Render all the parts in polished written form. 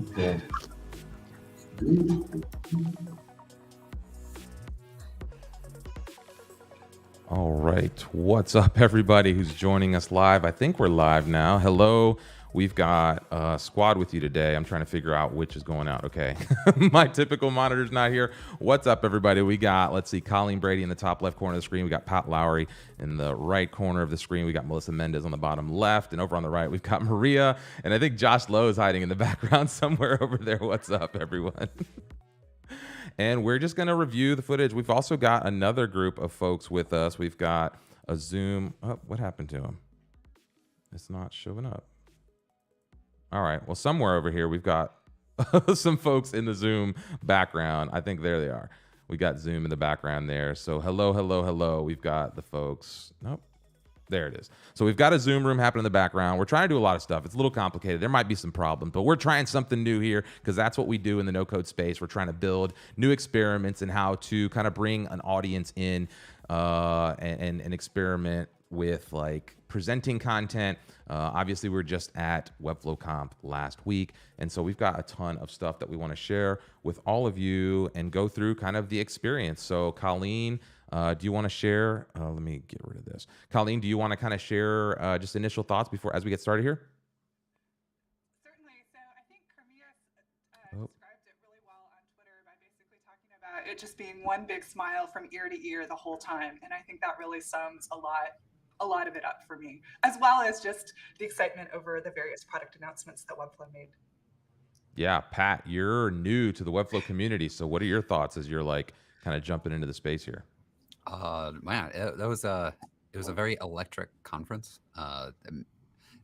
Okay. All right. What's up, everybody who's joining us live? I think we're live now. Hello. We've got a squad with you today. I'm trying to figure out which is going out. Okay. My typical monitor's not here. What's up, everybody? We got, let's see, Colleen Brady in the top left corner of the screen. We got Pat Laughrey in the right corner of the screen. We got Melissa Mendez on the bottom left. And over on the right, we've got Maria. And I think Josh Lowe is hiding in the background somewhere over there. What's up, everyone? And we're just going to review the footage. We've also got another group of folks with us. We've got a Zoom. Oh, what happened to him? It's not showing up. All right. Well, somewhere over here, we've got some folks in the Zoom background. I think there they are. We got Zoom in the background there. So hello, hello, hello. We've got the folks. Nope. There it is. So we've got a Zoom room happening in the background. We're trying to do a lot of stuff. It's a little complicated. There might be some problems, but we're trying something new here because that's what we do in the no-code space. We're trying to build new experiments and how to kind of bring an audience in and experiment with like presenting content. Obviously, we were just at Webflow Conf last week, and so we've got a ton of stuff that we want to share with all of you and go through kind of the experience. So Colleen, do you want to share? Let me get rid of this. Colleen, do you want to kind of share just initial thoughts before as we get started here? Certainly. So I think Carmias described it really well on Twitter by basically talking about it just being one big smile from ear to ear the whole time. And I think that really sums a lot of it up for me, as well as just the excitement over the various product announcements that Webflow made. Yeah, Pat, you're new to the Webflow community. So what are your thoughts as you're like kind of jumping into the space here? Man, it was a very electric conference.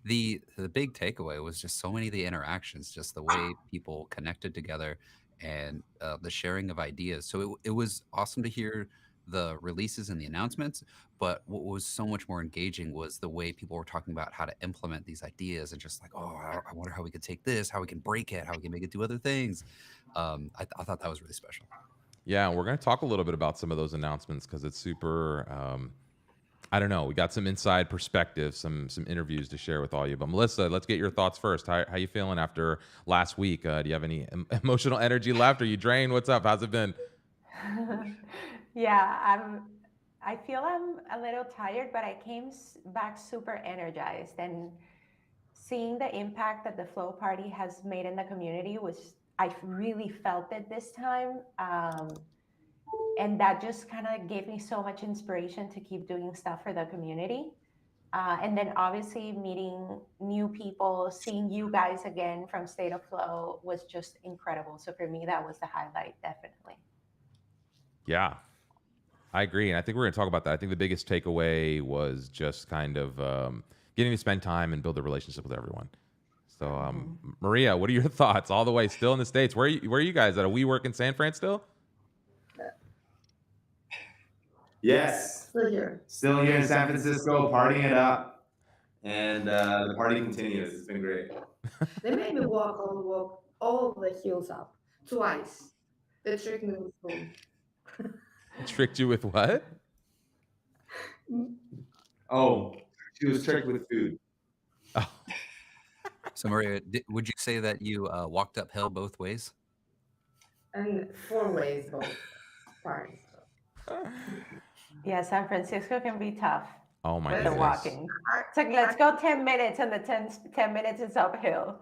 The big takeaway was just so many of the interactions, just the way people connected together, and the sharing of ideas. So it was awesome to hear the releases and the announcements, but what was so much more engaging was the way people were talking about how to implement these ideas and just like, oh, I wonder how we could take this, how we can break it, how we can make it do other things. I thought that was really special. Yeah, we're going to talk a little bit about some of those announcements because it's super, I don't know, we got some inside perspective, some interviews to share with all you. But Melissa, let's get your thoughts first. How you feeling after last week? Do you have any emotional energy left? Are you drained? What's up? How's it been? Yeah, I feel I'm a little tired, but I came back super energized, and seeing the impact that the Flow Party has made in the community I really felt it this time. And that just kind of gave me so much inspiration to keep doing stuff for the community. And then obviously meeting new people, seeing you guys again from State of Flow was just incredible. So for me, that was the highlight, definitely. Yeah, I agree. And I think we're going to talk about that. I think the biggest takeaway was just kind of getting to spend time and build a relationship with everyone. So, Maria, what are your thoughts all the way still in the States? Where are you guys at? Are we work in San Fran still? Yes. Still here. Still here in San Francisco, partying it up. And the party continues. It's been great. They made me walk all the hills up twice. They tricked me with food. Tricked you with what? Oh, she was tricked with food. Oh. So Maria, would you say that you walked uphill both ways? And 4 ways both parts. Yeah, San Francisco can be tough. Oh my with goodness. the walking. It's like, let's go 10 minutes, and the 10 minutes is uphill.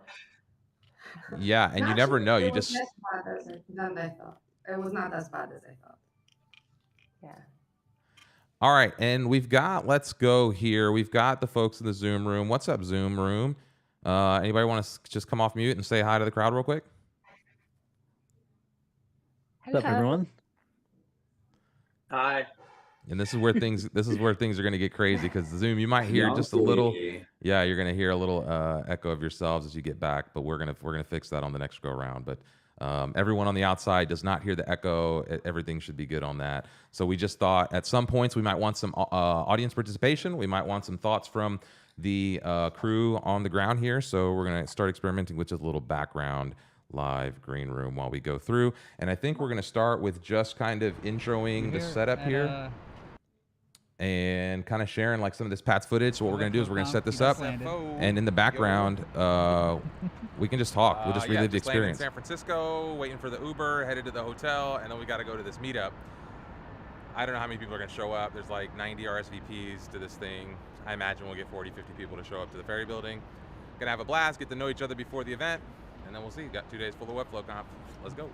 Yeah, and you never know. You just. It was less bad than I thought. It was not as bad as I thought. Yeah. All right, and let's go here. We've got the folks in the Zoom room. What's up, Zoom room? Anybody want to just come off mute and say hi to the crowd real quick? What's up, everyone? Hi. And this is where things are going to get crazy because Zoom, you might hear just a little. Yeah, you're going to hear a little echo of yourselves as you get back, but we're gonna fix that on the next go around. But everyone on the outside does not hear the echo. Everything should be good on that. So we just thought at some points we might want some audience participation. We might want some thoughts from the crew on the ground here. So we're going to start experimenting with just a little background live green room while we go through. And I think we're going to start with just kind of introing the setup here. and kind of sharing like some of this Pat's footage. So what we're gonna do is we're gonna set this Webflow up, Conf, and in the background, we can just talk. We'll just relive the just landed in experience. San Francisco, waiting for the Uber, headed to the hotel, and then we got to go to this meetup. I don't know how many people are going to show up. There's like 90 RSVPs to this thing. I imagine we'll get 40, 50 people to show up to the Ferry Building. Gonna have a blast, get to know each other before the event, and then we'll see. Got 2 days full of Webflow Conf. Let's go.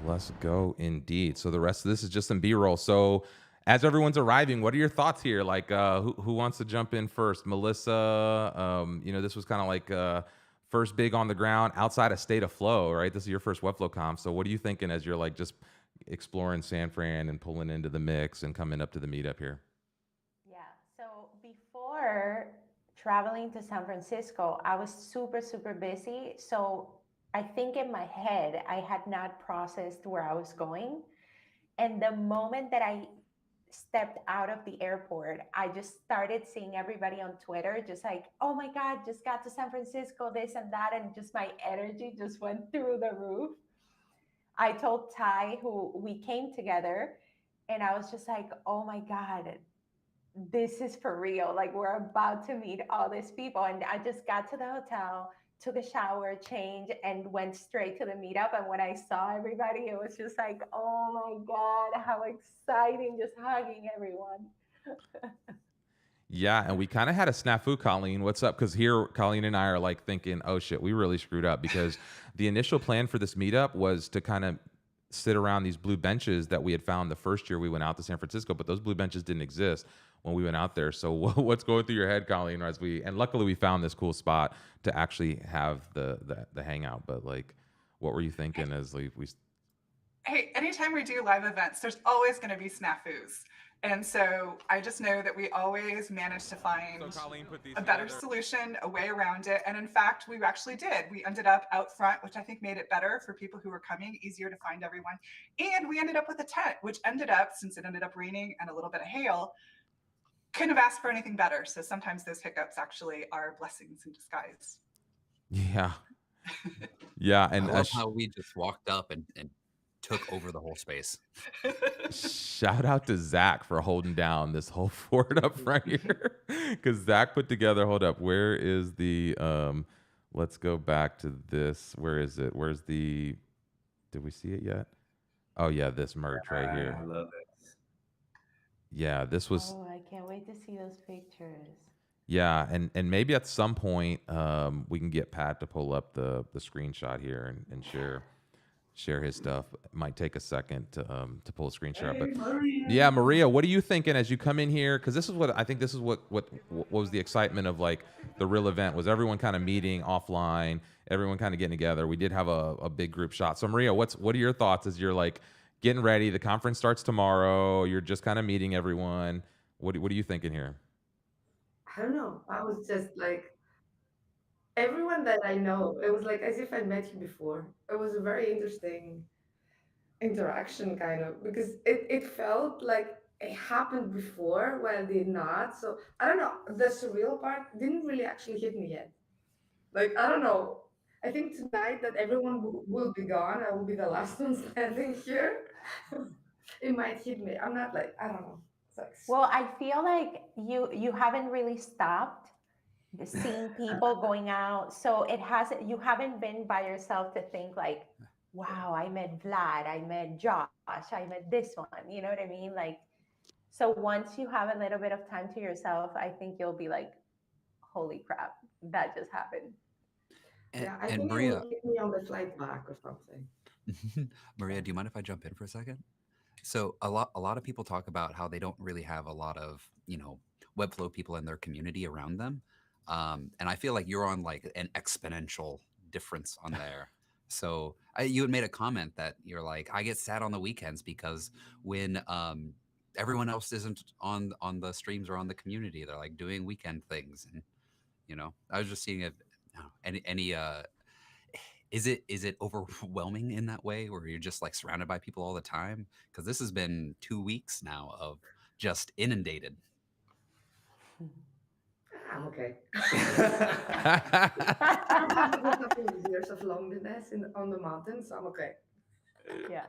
Let's go indeed. So the rest of this is just some B-roll. So as everyone's arriving, what are your thoughts here? Like, who wants to jump in first? Melissa, you know, this was kind of like first big on the ground outside of State of Flow, right? This is your first Webflow Conf. So what are you thinking as you're like just exploring San Fran and pulling into the mix and coming up to the meetup here? Yeah, so before traveling to San Francisco, I was super, super busy. So I think in my head, I had not processed where I was going. And the moment that I stepped out of the airport, I just started seeing everybody on Twitter, just like, oh my God, just got to San Francisco, this and that. And just my energy just went through the roof. I told Ty, who we came together, and I was just like, oh my God, this is for real. Like, we're about to meet all these people. And I just got to the hotel, took a shower, changed, and went straight to the meetup. And when I saw everybody, it was just like, oh my God, how exciting, just hugging everyone. Yeah, and we kind of had a snafu, Colleen. What's up? Because here, Colleen and I are like thinking, oh shit, we really screwed up, because the initial plan for this meetup was to kind of sit around these blue benches that we had found the first year we went out to San Francisco, but those blue benches didn't exist when we went out there. So what's going through your head, Colleen, as and luckily we found this cool spot to actually have the hangout, but like, what were you thinking as like we... Hey, anytime we do live events, there's always going to be snafus. And so I just know that we always manage to find a better solution, a way around it. And in fact, we actually did. We ended up out front, which I think made it better for people who were coming, easier to find everyone. And we ended up with a tent, which ended up, since it ended up raining and a little bit of hail, couldn't have asked for anything better. So sometimes those hiccups actually are blessings in disguise. Yeah. Yeah. And I love how we just walked up and took over the whole space. Shout out to Zach for holding down this whole fort up front here, because Zach put together, hold up, where is the, let's go back to this. Where is it? Where's the, did we see it yet? Oh yeah, this merch right here. I love it. Yeah, this was. Oh, I can't wait to see those pictures. Yeah, and maybe at some point we can get Pat to pull up the screenshot here and share his stuff. It might take a second to pull a screenshot, but Maria. yeah, Maria, what are you thinking as you come in here? Because this is what I think. This is what was the excitement of like the real event, was everyone kind of meeting offline, everyone kind of getting together. We did have a big group shot. So Maria, what are your thoughts as you're like getting ready? The conference starts tomorrow. You're just kind of meeting everyone. What are you thinking here? I don't know. I was just like, everyone that I know, it was like as if I met you before. It was a very interesting interaction, kind of, because it felt like it happened before when it did not. So I don't know. The surreal part didn't really actually hit me yet. Like, I don't know. I think tonight that everyone will be gone. I will be the last one standing here. It might hit me. I'm not like, I don't know. It's like, Well, I feel like you haven't really stopped seeing people going out. So you haven't been by yourself to think like, wow, I met Vlad, I met Josh, I met this one. You know what I mean? Like, so once you have a little bit of time to yourself, I think you'll be like, holy crap, that just happened. yeah, I And think it Maria, will hit me on the flight back or something. Maria, do you mind if I jump in for a second? So a lot of people talk about how they don't really have a lot of, Webflow people in their community around them. And I feel like you're on like an exponential difference on there. So you had made a comment that you're like, I get sad on the weekends because when everyone else isn't on the streams or on the community, they're like doing weekend things. And, I was just seeing if any is it overwhelming in that way where you're just like surrounded by people all the time? Because this has been 2 weeks now of just inundated. I'm okay. I've had a good couple of years of loneliness on the mountain, so I'm okay. Yeah.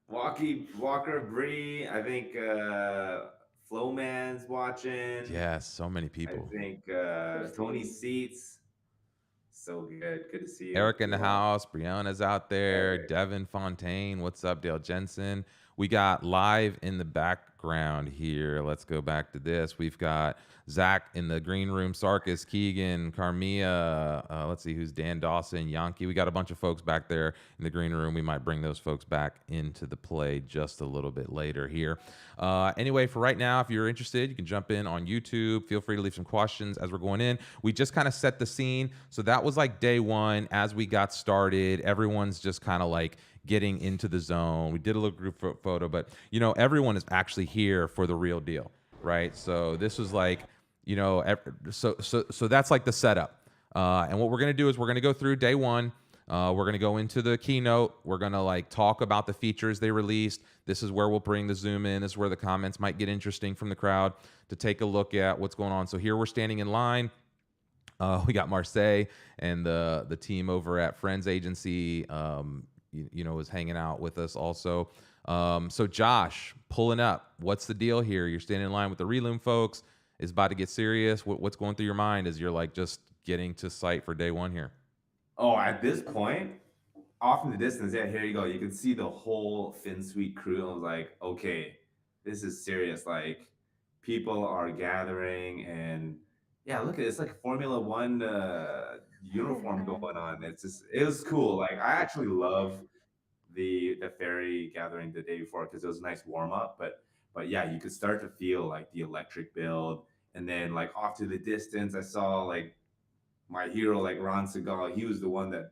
Walker Bree. I think Flowman's watching. Yes, so many I people. think Tony Seats. So good. Good to see you. Eric in the as well. house. Brianna's out there. Eric. Devin Fontaine. What's up, Dale Jensen? We got live in the background here. Let's go back to this. We've got Zach in the green room, Sarkis, Keegan, Carmia. Let's see who's Dan Dawson, Yankee. We got a bunch of folks back there in the green room. We might bring those folks back into the play just a little bit later here. Anyway, for right now, if you're interested, you can jump in on YouTube. Feel free to leave some questions as we're going in. We just kind of set the scene. So that was like day one. As we got started, everyone's just kind of like getting into the zone. We did a little group photo, but you know, everyone is actually here for the real deal, right? So this was like, you know, so that's like the setup. And what we're gonna do is we're gonna go through day one. We're gonna go into the keynote. We're gonna like talk about the features they released. This is where we'll bring the zoom in. This is where the comments might get interesting from the crowd to take a look at what's going on. So here we're standing in line. We got Marseille and the team over at Friends Agency. You know, is hanging out with us also. So Josh, pulling up. What's the deal here? You're standing in line with the Reloom folks. It's about to get serious. What's going through your mind as you're like just getting to site for day one here? Oh, at this point, off in the distance, yeah, here you go. You can see the whole FinSuite crew. I was like, okay, this is serious. Like, people are gathering, and yeah, look at it. It's like Formula One uniform going on. It was cool. Like, I actually love the ferry gathering the day before because it was a nice warm up. But yeah, you could start to feel like the electric build, and then like off to the distance, I saw like my hero, like Ron Segal. He was the one that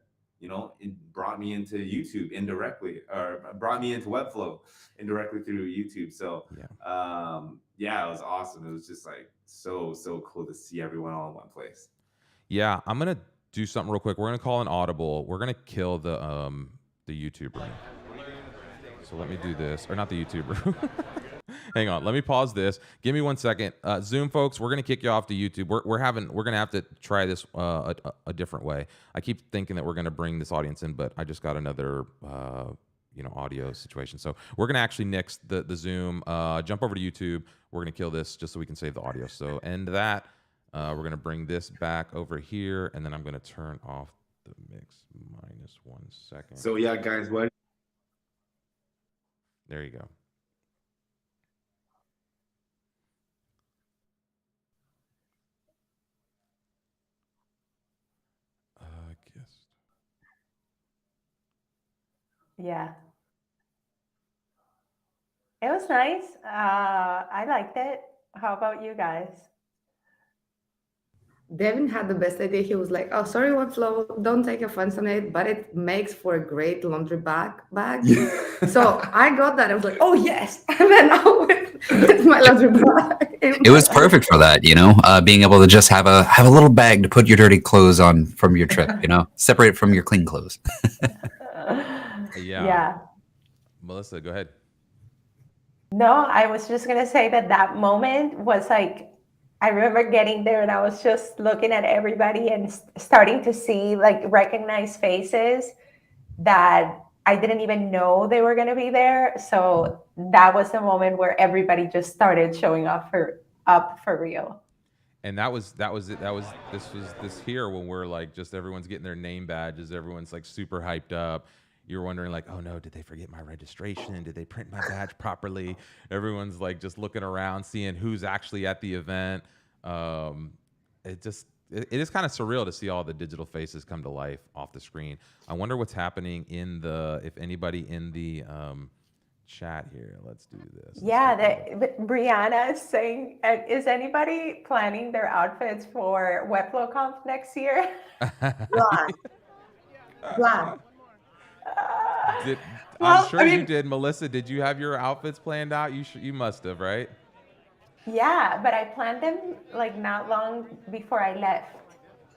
brought me into YouTube indirectly, or brought me into Webflow indirectly through YouTube. So yeah, it was awesome. It was just like so cool to see everyone all in one place. Yeah, I'm gonna do something real quick. We're gonna call an audible. We're gonna kill the YouTube room. So let me do this, or not the YouTube room. Hang on, let me pause this. Give me 1 second. Zoom folks, we're gonna kick you off to YouTube. We're gonna have to try this a different way. I keep thinking that we're gonna bring this audience in, but I just got another audio situation. So we're gonna actually nix the Zoom. Jump over to YouTube. We're gonna kill this just so we can save the audio. So end that. We're gonna bring this back over here, and then I'm gonna turn off the mix minus 1 second. So yeah, guys, what? There you go. Yeah. It was nice. I liked it. How about you guys? Devin had the best idea. He was like, "Oh, sorry, Webflow, don't take offense on it, but it makes for a great laundry bag." So I got that. I was like, "Oh yes!" And then out with my laundry bag. It was perfect for that, being able to just have a little bag to put your dirty clothes on from your trip, separate it from your clean clothes. Yeah. Melissa, go ahead. No, I was just gonna say that moment was like, I remember getting there and I was just looking at everybody and starting to see, like, recognize faces that I didn't even know they were going to be there. So that was the moment where everybody just started showing up for real. And that was this here when we're like, just everyone's getting their name badges. Everyone's like super hyped up. You're wondering like, oh no, did they forget my registration? Did they print my badge properly? Everyone's like just looking around, seeing who's actually at the event. It is kind of surreal to see all the digital faces come to life off the screen. I wonder what's happening if anybody in the chat here. Let's do this. Brianna is saying, is anybody planning their outfits for Webflow Conf next year? Black. I'm sure you did, Melissa. Did you have your outfits planned out? You must have, right? Yeah, but I planned them like not long before I left.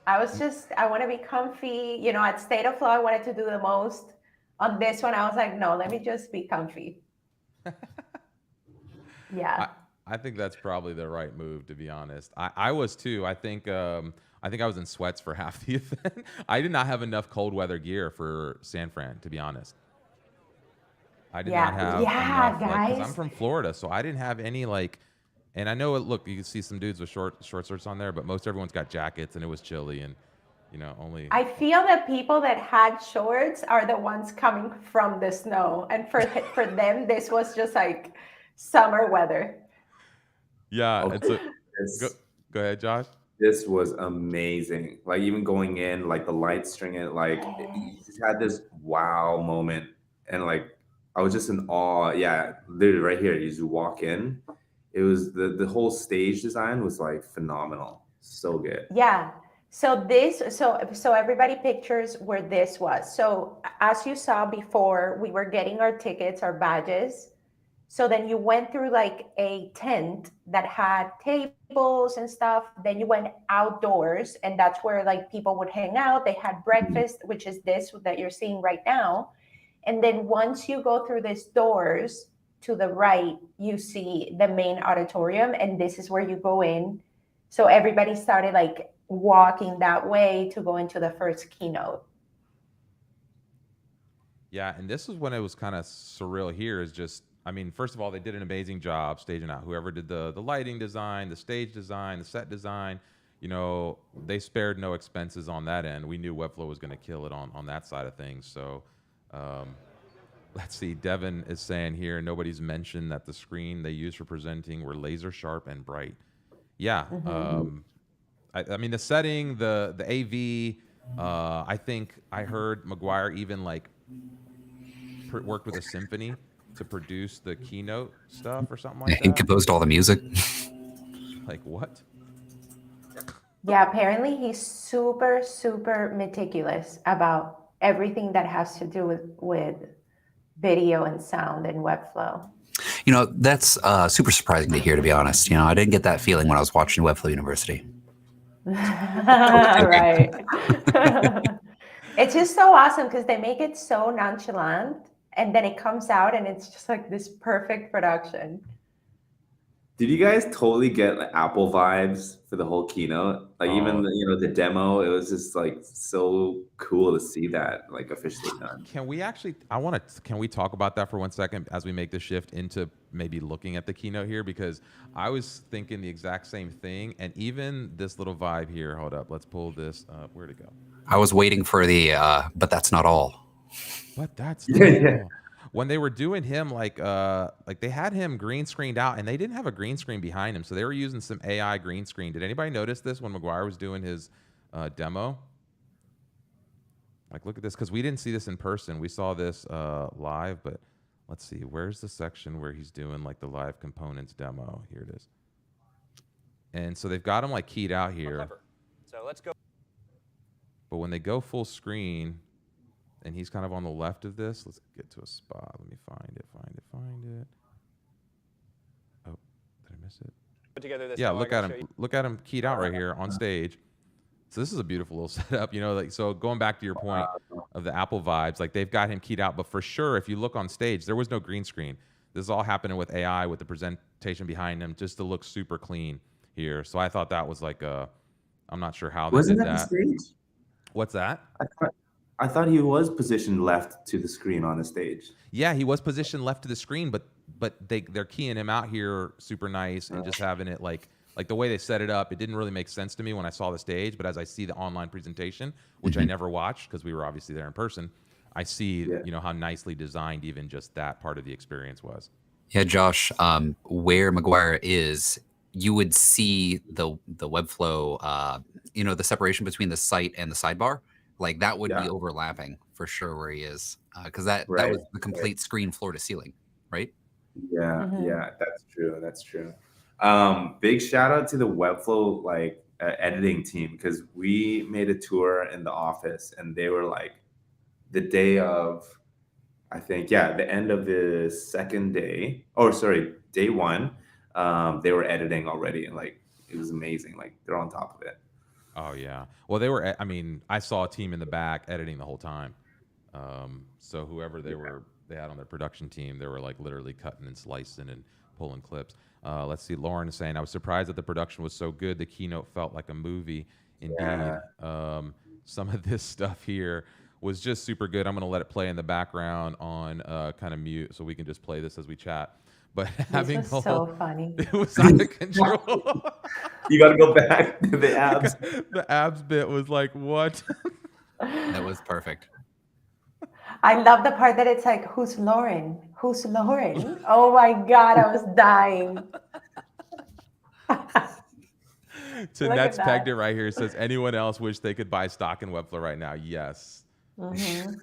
I want to be comfy. At State of Flow, I wanted to do the most. On this one, I was like, no, let me just be comfy. Yeah. I think that's probably the right move, to be honest. I was too. I think I was in sweats for half the event. I did not have enough cold weather gear for San Fran, to be honest. I did not have Yeah, enough, like, because I'm guys. from Florida, so I didn't have any like. And I know it. Look, you can see some dudes with short shorts on there, but most everyone's got jackets, and it was chilly, and only. I feel that people that had shorts are the ones coming from the snow, and for them, this was just like summer weather. Yeah, and Okay, so go this go ahead, Josh. this was amazing. Like even going in, like the light stringing, like you Yes. just had this wow moment, and like I was just in awe. Yeah, literally right here. You just walk in. It was the whole stage design was like phenomenal. So good. Yeah. So everybody pictures where this was. So as you saw before, we were getting our tickets, our badges. So then you went through like a tent that had tables and stuff. Then you went outdoors, and that's where like people would hang out. They had Mhm. breakfast, which is this that you're seeing right now. And then once you go through these doors to the right, you see the main auditorium, and this is where you go in. So everybody started like walking that way to go into the first keynote. Yeah, and this is when it was kind of surreal. Here is just, I mean, first of all, they did an amazing job staging out. Whoever did the lighting design, the stage design, the set design, they spared no expenses on that end. We knew Webflow was going to kill it on that side of things. So, um, let's see. Devin is saying here, nobody's mentioned that the screen they used for presenting were laser sharp and bright. Yeah, Mm-hmm. I mean the setting, the AV. I think I heard McGuire even like worked with a symphony to produce the keynote stuff or something like And that. composed all the music. Like what? Yeah, apparently he's super, super meticulous about everything that has to do with video and sound and Webflow. That's super surprising to hear, to be honest. I didn't get that feeling when I was watching Webflow University. Right. It's just so awesome because they make it so nonchalant, and then it comes out and it's just like this perfect production. Did you guys totally get like, Apple vibes for the whole keynote? Like even Oh, the demo, it was just like so cool to see that like officially done. can we actually? Can we talk about that for 1 second as we make the shift into maybe looking at the keynote here? Because I was thinking the exact same thing, and even this little vibe here. Hold up, let's pull this up. Where'd it go? I was waiting for the, but that's not all. But that's Yeah, not yeah. all. When they were doing him, like they had him green screened out, and they didn't have a green screen behind him, so they were using some AI green screen. Did anybody notice this when McGuire was doing his demo? Like, look at this, because we didn't see this in person. We saw this live, but let's see. Where's the section where he's doing like the live components demo? Here it is. And so they've got him like keyed out here. So let's go. But when they go full screen, and he's kind of on the left of this. Let's get to a spot. Let me find it. Oh, did I miss it? Put together this. Yeah, demo. I look at gotta show him. you. Look at him keyed out right here on stage. So this is a beautiful little setup. Like, so going back to your point of the Apple vibes, like they've got him keyed out, but for sure, if you look on stage, there was no green screen. This is all happening with AI, with the presentation behind him, just to look super clean here. So I thought that was like I'm not sure how they Wasn't did that the that. stage? What's that? I thought he was positioned left to the screen on the stage. Yeah, he was positioned left to the screen, but they're keying him out here super nice and just having it like the way they set it up. It didn't really make sense to me when I saw the stage, but as I see the online presentation, which I never watched because we were obviously there in person, I see how nicely designed even just that part of the experience was. Yeah, Josh, where McGuire is, you would see the Webflow, the separation between the site and the sidebar. Like that would be overlapping for sure where he is, because that was the complete screen floor to ceiling, right? Yeah, yeah, that's true. Big shout out to the Webflow editing team because we made a tour in the office and they were like the day of, I think, the end of the second day, or sorry, day one. They were editing already and like it was amazing. Like they're on top of it. Oh yeah. Well, they were. I mean, I saw a team in the back editing the whole time. So whoever they had on their production team, they were like literally cutting and slicing and pulling clips. Let's see. Lauren is saying, I was surprised that the production was so good. The keynote felt like a movie. Indeed. Yeah. Some of this stuff here was just super good. I'm going to let it play in the background on kind of mute so we can just play this as we chat. But having This was so funny. it was out of control. You got to go back to the abs. The abs bit was like, what? That was perfect. I love the part that it's like, who's Lauren? Who's Lauren? Oh my God, I was dying. Tanet's at pegged that. it right here. It says, anyone else wish they could buy stock in Webflow right now? Yes. Mhm.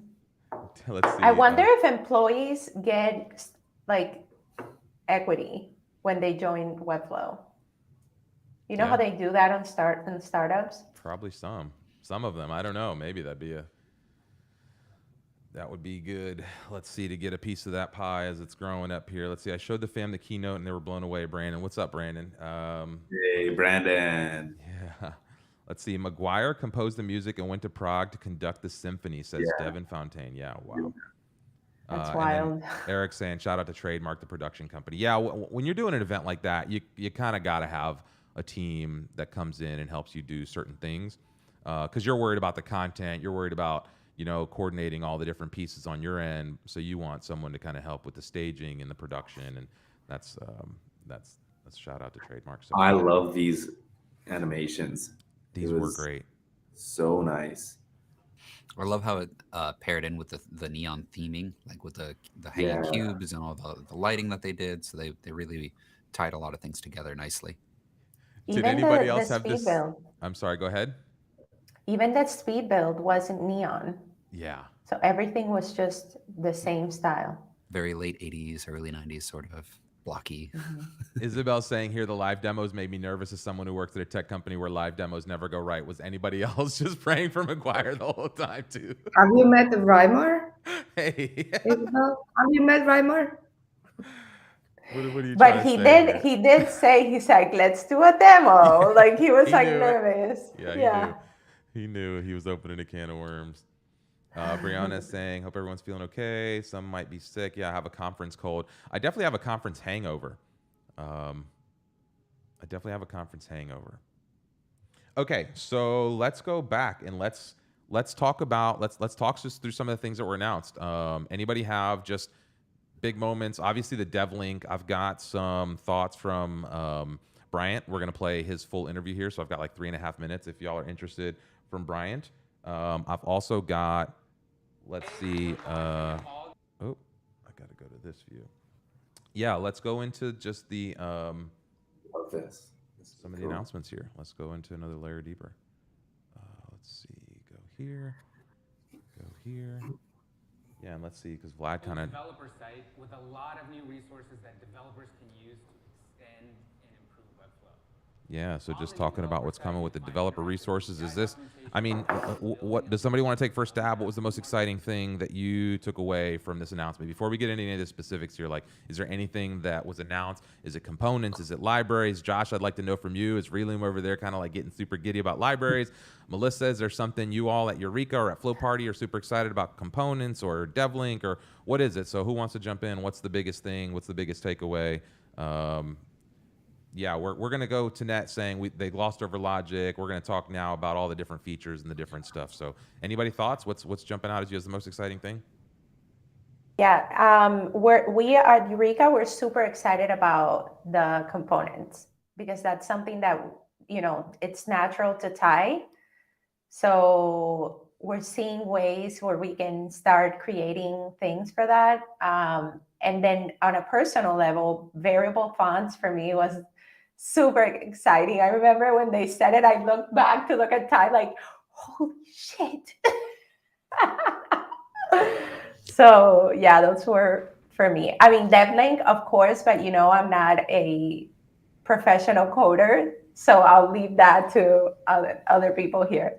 Let's see. I wonder if employees get like equity when they join Webflow. You know Yeah. how they do that on startups? Probably some of them. I don't know. Maybe that would be good. Let's see, to get a piece of that pie as it's growing up here. Let's see. I showed the fam the keynote and they were blown away. Brandon, what's up, Brandon? Hey, Brandon. Yeah. Let's see. McGuire composed the music and went to Prague to conduct the symphony, says Devin Fontaine. Yeah, wow. That's and wild. then Eric saying, shout out to Trademark, the production company. Yeah, when you're doing an event like that, you kind of got to have a team that comes in and helps you do certain things, because you're worried about the content. You're worried about coordinating all the different pieces on your end. So you want someone to kind of help with the staging and the production, and that's shout out to Trademark. So I love these animations. These were great. So nice. I love how it paired in with the neon theming, like with the hanging cubes and all the lighting that they did. So they really tied a lot of things together nicely. Did Even anybody the else have speed this? build. I'm sorry, go ahead. Even that speed build wasn't neon. Yeah. So everything was just the same style. Very late 80s, early 90s sort of blocky. Isabel saying here, the live demos made me nervous as someone who works at a tech company where live demos never go right. Was anybody else just praying for McGuire the whole time too? Have you met Raymmar? Hey. Isabel, have you met Raymmar? What are you But trying to he say did. here? He did say, he's like, let's do a demo. Like he was He like knew it. nervous. Yeah, he knew he was opening a can of worms. Brianna is saying, hope everyone's feeling okay. Some might be sick. Yeah, I have a conference cold. I definitely have a conference hangover. Okay, so let's go back and let's talk about let's talk just through some of the things that were announced. Anybody have just big moments? Obviously, the dev link. I've got some thoughts from Bryant. We're gonna play his full interview here, so I've got like 3.5 minutes if y'all are interested from Bryant. I've also got, let's see. I gotta go to this view. Yeah, let's go into just the some of the announcements here. Let's go into another layer deeper. Let's see. Go here. Yeah, and let's see, because Vlad kind of developer site with a lot of new resources that developers can use to extend and improve Webflow. Yeah, so just talking about what's coming with the developer resources. Is this, I mean, what does somebody want to take first stab? What was the most exciting thing that you took away from this announcement? Before we get into any of the specifics here, like, is there anything that was announced? Is it components? Is it libraries? Josh, I'd like to know from you. Is Reloom over there kind of like getting super giddy about libraries? Melissa, is there something you all at Eureka or at Flow Party are super excited about, components or DevLink, or what is it? So who wants to jump in? What's the biggest thing? What's the biggest takeaway? Yeah, we're going to go to Net saying they glossed over logic. We're going to talk now about all the different features and the different stuff. So anybody thoughts? What's jumping out at you as the most exciting thing? Yeah, we at Eureka, we're super excited about the components because that's something that, it's natural to tie. So we're seeing ways where we can start creating things for that. And then on a personal level, variable fonts for me was super exciting. I remember when they said it, I looked back to look at Ty like, holy shit. So yeah, those were for me. I mean, DevLink, of course, but I'm not a professional coder, so I'll leave that to other people here.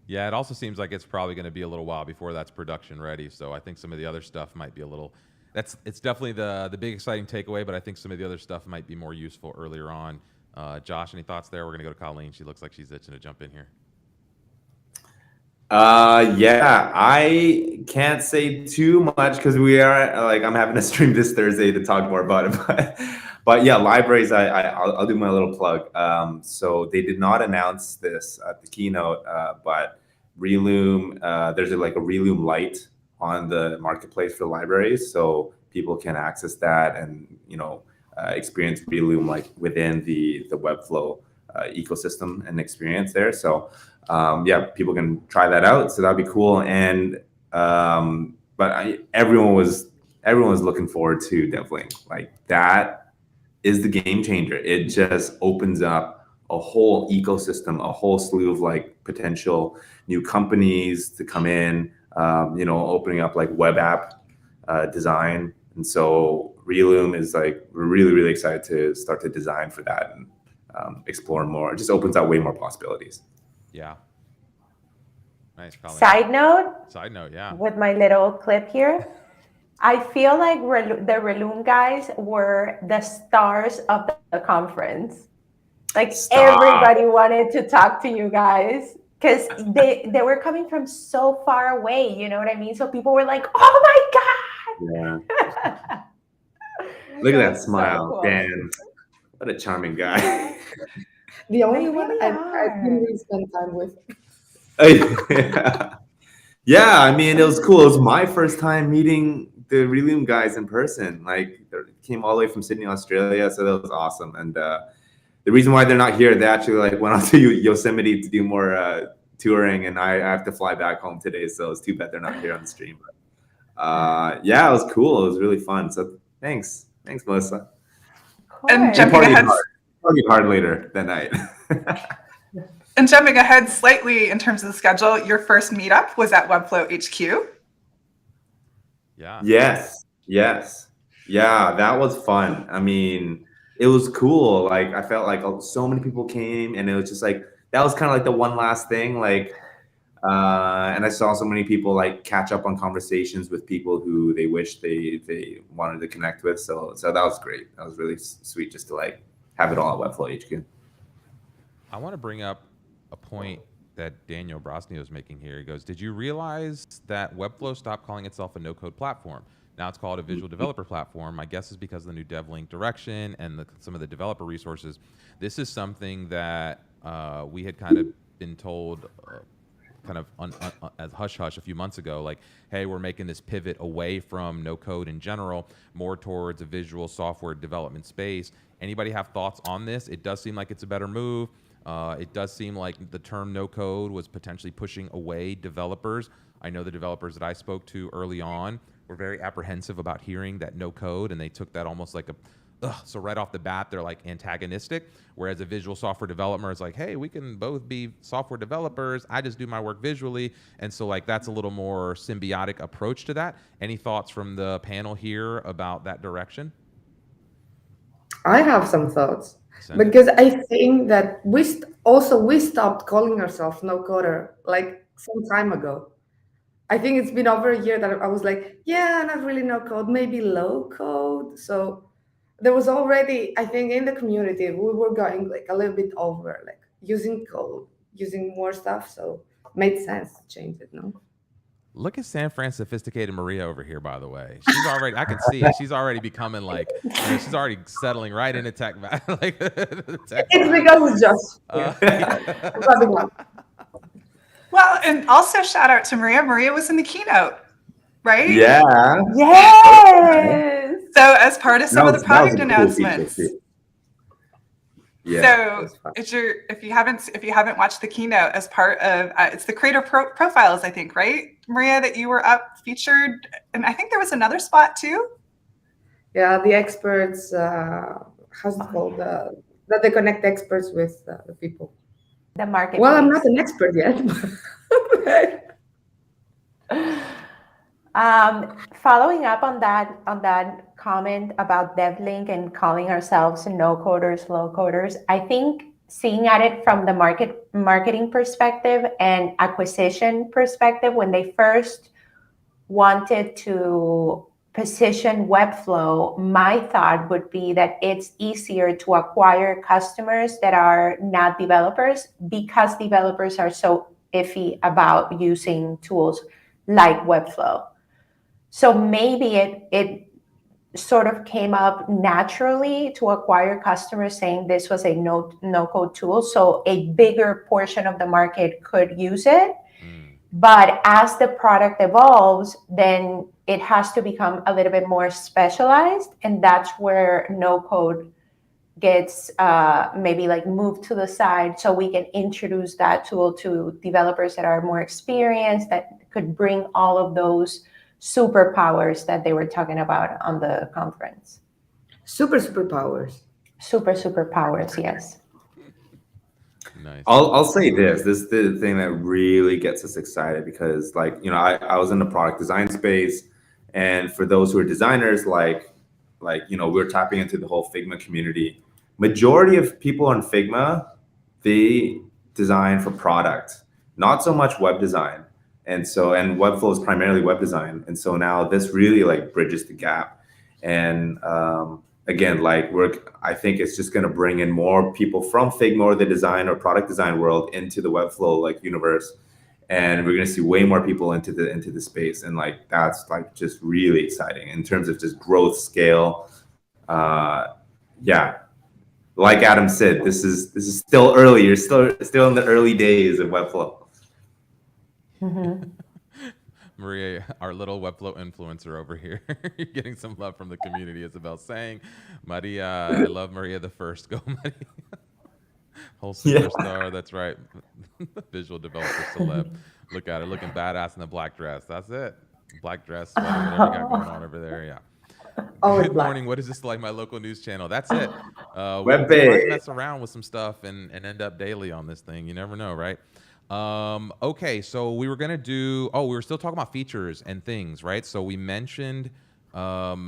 Yeah, it also seems like it's probably going to be a little while before that's production ready. So I think some of the other stuff might be a little. It's definitely the big exciting takeaway, but I think some of the other stuff might be more useful earlier on. Josh, any thoughts there? We're going to go to Colleen. She looks like she's itching to jump in here. Yeah, I can't say too much because we are I'm having a stream this Thursday to talk more about it. But yeah, libraries, I'll do my little plug. So they did not announce this at the keynote, but Reloom, there's like a Reloom Lite on the marketplace for libraries, so people can access that and experience Reloom like within the Webflow ecosystem and experience there. So yeah, people can try that out. So that'd be cool. And everyone was looking forward to DevLink. Like that is the game changer. It just opens up a whole ecosystem, a whole slew of like potential new companies to come in. Opening up like web app design. And so Reloom is like, we're really, really excited to start to design for that and explore more. It just opens up way more possibilities. Yeah. Nice. Colleen. Side note, yeah. with my little clip here, I feel like the Reloom guys were the stars of the conference. Like everybody wanted to talk to you guys because they were coming from so far away. You know what I mean? So people were like, "Oh my god!" Yeah. Look at that smile, so cool. Dan. What a charming guy. The only They one really I've are. been really spent time with. Yeah, I mean, it was cool. It was my first time meeting the Reloom guys in person. Like, they came all the way from Sydney, Australia, so that was awesome. And the reason why they're not here, they actually like went on to Yosemite to do more touring, and I have to fly back home today, so it's too bad they're not here on the stream. But yeah, it was cool. It was really fun. So thanks, Melissa. And Cool. jumping ahead, Partied hard later that night. and jumping ahead slightly in terms of the schedule, your first meetup was at Webflow HQ. Yeah. Yes. Yeah, that was fun. I mean, it was cool. Like, I felt like so many people came, and it was just like, that was kind of like the one last thing. Like, and I saw so many people like catch up on conversations with people who they wish they wanted to connect with. So that was great. That was really sweet just to like have it all at Webflow HQ. I want to bring up a point that Daniel Brosny was making here. He goes, did you realize that Webflow stopped calling itself a no-code platform? Now it's called a visual developer platform. My guess is because of the new DevLink direction and some of the developer resources. This is something that we had kind of been told as hush-hush a few months ago, like, hey, we're making this pivot away from no-code in general, more towards a visual software development space. Anybody have thoughts on this? It does seem like it's a better move. It does seem like the term no-code was potentially pushing away developers. I know the developers that I spoke to early on were very apprehensive about hearing that no-code, and they took that almost like so right off the bat, they're like antagonistic, whereas a visual software developer is like, hey, we can both be software developers. I just do my work visually. And so like that's a little more symbiotic approach to that. Any thoughts from the panel here about that direction? I have some thoughts. Because I think that we stopped calling ourselves no coder like some time ago. I think it's been over a year that I was like, yeah, not really no code, maybe low code. So there was already, I think, in the community, we were going like a little bit over, like using code, using more stuff. So it made sense to change it, no? Look at San Fran sophisticated Maria over here, by the way. She's already, I can see it. She's already becoming like, she's already settling right into tech. Like, tech it's because it's just. Well, and also shout out to Maria. Maria was in the keynote, right? Yeah. Yes. So as part of some of the product announcements. Cool. Yeah. So if you haven't watched the keynote, as part of it's the creator profiles, I think, right, Maria, that you were up featured, and I think there was another spot too. Yeah, the experts. How's it called? That they connect experts with the people. The market. Well, I'm not an expert yet. Following up on that comment about DevLink and calling ourselves no coders, low coders, I think seeing at it from the marketing perspective and acquisition perspective, when they first wanted to position Webflow, my thought would be that it's easier to acquire customers that are not developers because developers are so iffy about using tools like Webflow. So maybe it sort of came up naturally to acquire customers saying this was a no-code tool, so a bigger portion of the market could use it. But as the product evolves, then it has to become a little bit more specialized, and that's where no code gets maybe like moved to the side, so we can introduce that tool to developers that are more experienced, that could bring all of those superpowers that they were talking about on the conference. Superpowers. Superpowers, yes. Nice. I'll say this. This is the thing that really gets us excited because, like, you know, I was in the product design space, and for those who are designers, like you know, we're tapping into the whole Figma community. Majority of people on Figma, they design for product, not so much web design. And Webflow is primarily web design. And so now this really like bridges the gap. And again, like I think it's just going to bring in more people from Figma or the design or product design world into the Webflow like universe, and we're going to see way more people into the space, and like that's like just really exciting in terms of just growth scale. Yeah, like Adam said, this is still early. You're still in the early days of Webflow. Mm-hmm. Maria, our little Webflow influencer over here, you're getting some love from the community. Isabel saying, Maria, I love Maria the First. Go, Maria. Whole superstar. Yeah. That's right. Visual developer celeb. Look at her looking badass in the black dress. That's it. Black dress, sweater, whatever you got going on over there. Yeah. Good morning. What is this like? My local news channel. That's it. We might mess around with some stuff and end up daily on this thing. You never know, right? Okay, so we were gonna do. Oh, we were still talking about features and things, right? So we mentioned right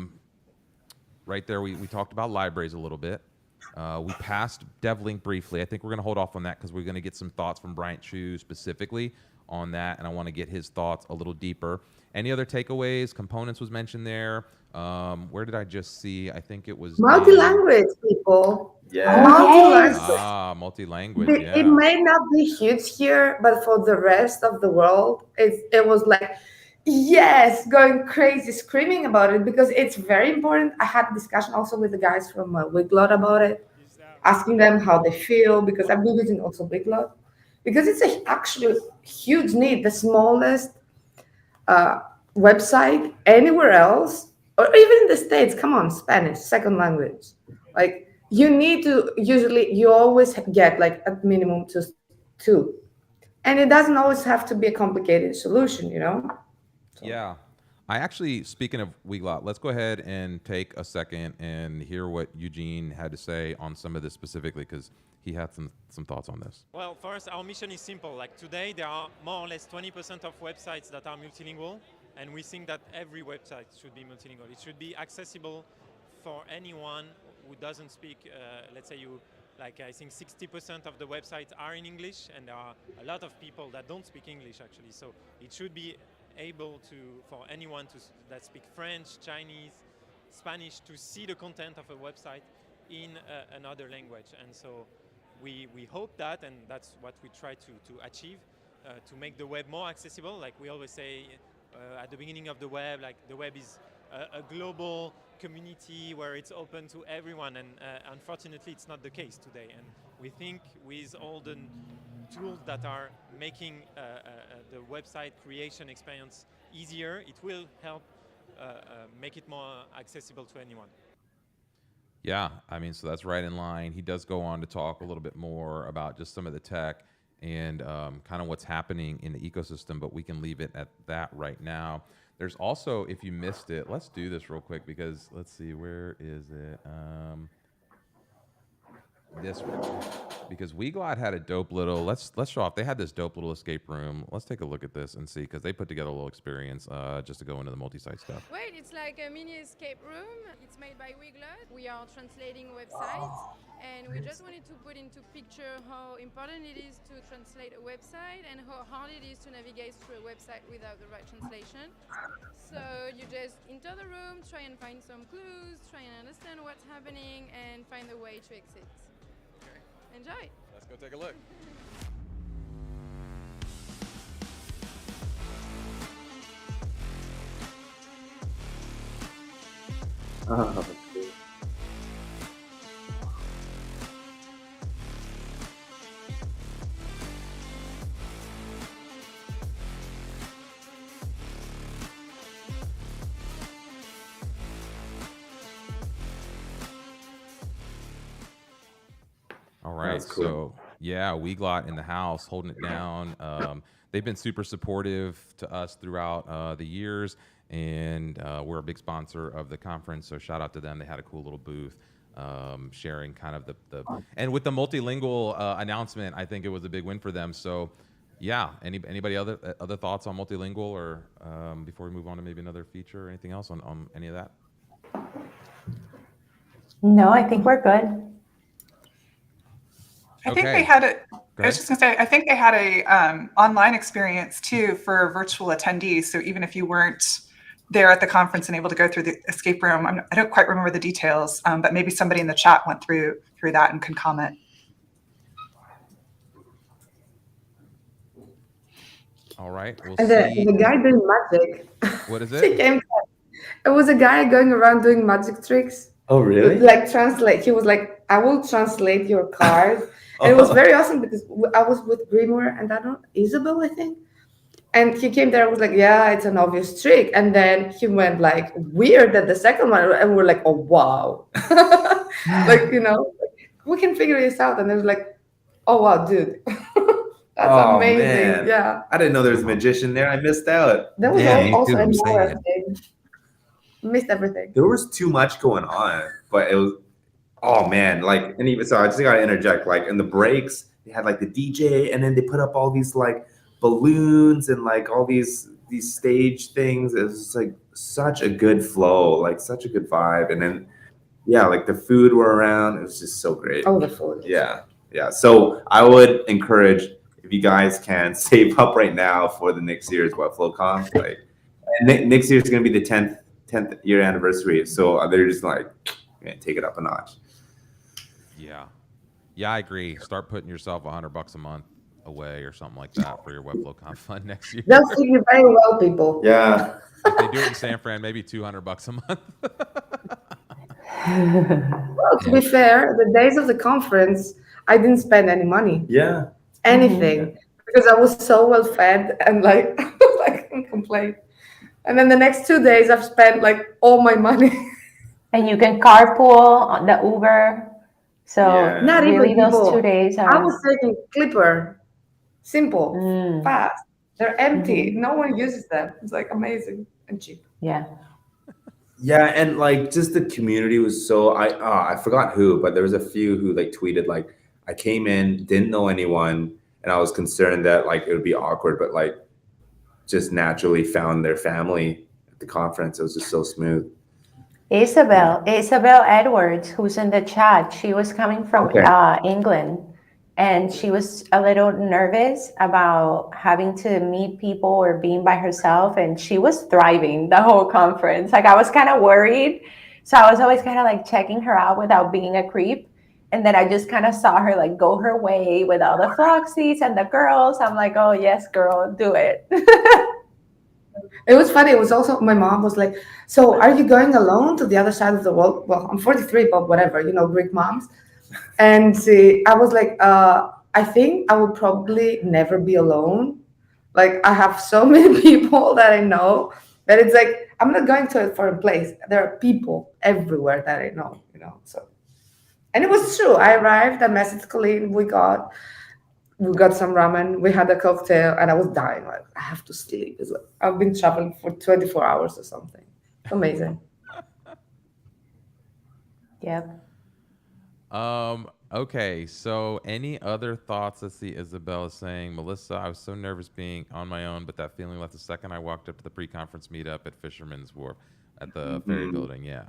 there. We talked about libraries a little bit. We passed DevLink briefly. I think we're gonna hold off on that because we're gonna get some thoughts from Bryant Chu specifically on that, and I want to get his thoughts a little deeper. Any other takeaways? Components was mentioned there. Where did I just see? I think it was multi-language, people. Yeah. Multi-language. Multi-language. Yeah. It may not be huge here, but for the rest of the world, it was like, yes, going crazy, screaming about it, because it's very important. I had a discussion also with the guys from Wiglot about it, asking them how they feel, because I've been using also Wiglot, because it's actually huge need. The smallest website anywhere else, or even in the States, come on, Spanish, second language. Like, you need to, usually you always get like at minimum two. And it doesn't always have to be a complicated solution, you know? So. Yeah. I actually, speaking of Wiglot, let's go ahead and take a second and hear what Eugene had to say on some of this specifically, because he had some thoughts on this. Well, first, our mission is simple. Like today, there are more or less 20% of websites that are multilingual, and we think that every website should be multilingual. It should be accessible for anyone who doesn't speak, let's say I think 60% of the websites are in English, and there are a lot of people that don't speak English actually. So it should be able for anyone that speak French, Chinese, Spanish to see the content of a website in another language. And so we hope that, and that's what we try to achieve, to make the web more accessible. Like we always say at the beginning of the web, like the web is a global community where it's open to everyone, and unfortunately it's not the case today. And we think with all the tools that are making the website creation experience easier, it will help make it more accessible to anyone. Yeah, I mean, so that's right in line. He does go on to talk a little bit more about just some of the tech and kind of what's happening in the ecosystem, but we can leave it at that right now. There's also, if you missed it, let's do this real quick because let's see, where is it? This one, because Wiglot had a dope little. Let's show off. They had this dope little escape room. Let's take a look at this and see, because they put together a little experience just to go into the multi-site stuff. Wait, it's like a mini escape room. It's made by Wiglot. We are translating websites, and we just wanted to put into picture how important it is to translate a website and how hard it is to navigate through a website without the right translation. So you just enter the room, try and find some clues, try and understand what's happening, and find a way to exit. Enjoy. Let's go take a look. All right. That's cool. So yeah, Weglot in the house holding it down. They've been super supportive to us throughout the years, and we're a big sponsor of the conference. So shout out to them. They had a cool little booth sharing kind of the and with the multilingual announcement, I think it was a big win for them. So yeah, anybody other thoughts on multilingual, or before we move on to maybe another feature or anything else on any of that? No, I think we're good. I think they had I was just going to say, I think they had a online experience too for virtual attendees. So even if you weren't there at the conference and able to go through the escape room, I don't quite remember the details, but maybe somebody in the chat went through that and can comment. All right. We'll And see. the guy doing magic. What is He it? came. It was a guy going around doing magic tricks. Oh, really? Like translate. He was like, "I will translate your card." And it was very awesome because I was with Raymmar and I don't Isabel, I think. And he came there and was like, "Yeah, it's an obvious trick." And then he went like weird at the second one, and we're like, "Oh wow!" Like, we can figure this out. And it was like, "Oh wow, dude." That's amazing. Man. Yeah. I didn't know there was a magician there. I missed out. That was Yeah, me also too, a same. more thing. Missed everything. There was too much going on, but it was, oh man, like, and even so, I just gotta interject. Like in the breaks, they had like the DJ, and then they put up all these like balloons and like all these stage things. It was just like such a good flow, like such a good vibe. And then yeah, like the food were around. It was just so great. Oh, the food. Yeah. So I would encourage, if you guys can, save up right now for the next year's Webflow Conf. Like, and next year is going to be the 10th year anniversary. So they're just like, man, take it up a notch. Yeah, I agree. Start putting yourself $100 a month away or something like that for your Webflow Conf fund next year. They'll treat you very well, people. Yeah. If they do it in San Fran, maybe $200 a month. Well, to be fair, the days of the conference, I didn't spend any money. Yeah. Anything. Because I was so well fed and like, I couldn't complain. And then the next 2 days, I've spent like all my money. And you can carpool on the Uber. So Yeah. Not really even those people. 2 days I are. was taking Clipper. Simple, fast. They're empty. Mhm. No one uses them. It's like amazing and cheap. Yeah. Yeah, and like just the community was so I forgot who, but there was a few who like tweeted like, I came in, didn't know anyone, and I was concerned that like it would be awkward, but like just naturally found their family at the conference. It was just so smooth. Isabel Edwards, who's in the chat, she was coming from England, and she was a little nervous about having to meet people or being by herself, and she was thriving the whole conference. Like I was kind of worried, so I was always kind of like checking her out without being a creep. And then I just kind of saw her like go her way with all the Floxies and the girls. I'm like, oh yes, girl, do it. It was funny. It was also, my mom was like, "So are you going alone to the other side of the world?" Well, I'm 43, but whatever, Greek moms. And I was like, I think I will probably never be alone. Like I have so many people that I know that it's like, I'm not going to a foreign place. There are people everywhere that I know, so. And it was true. I arrived, I messaged Colleen, we got some ramen, we had a cocktail, and I was dying. Like, I have to sleep. It's like, I've been traveling for 24 hours or something. Amazing. Yep. Okay, so any other thoughts? Let's see, Isabel is saying, Melissa, I was so nervous being on my own, but that feeling left the second I walked up to the pre-conference meetup at Fisherman's Wharf at the ferry building. Yeah.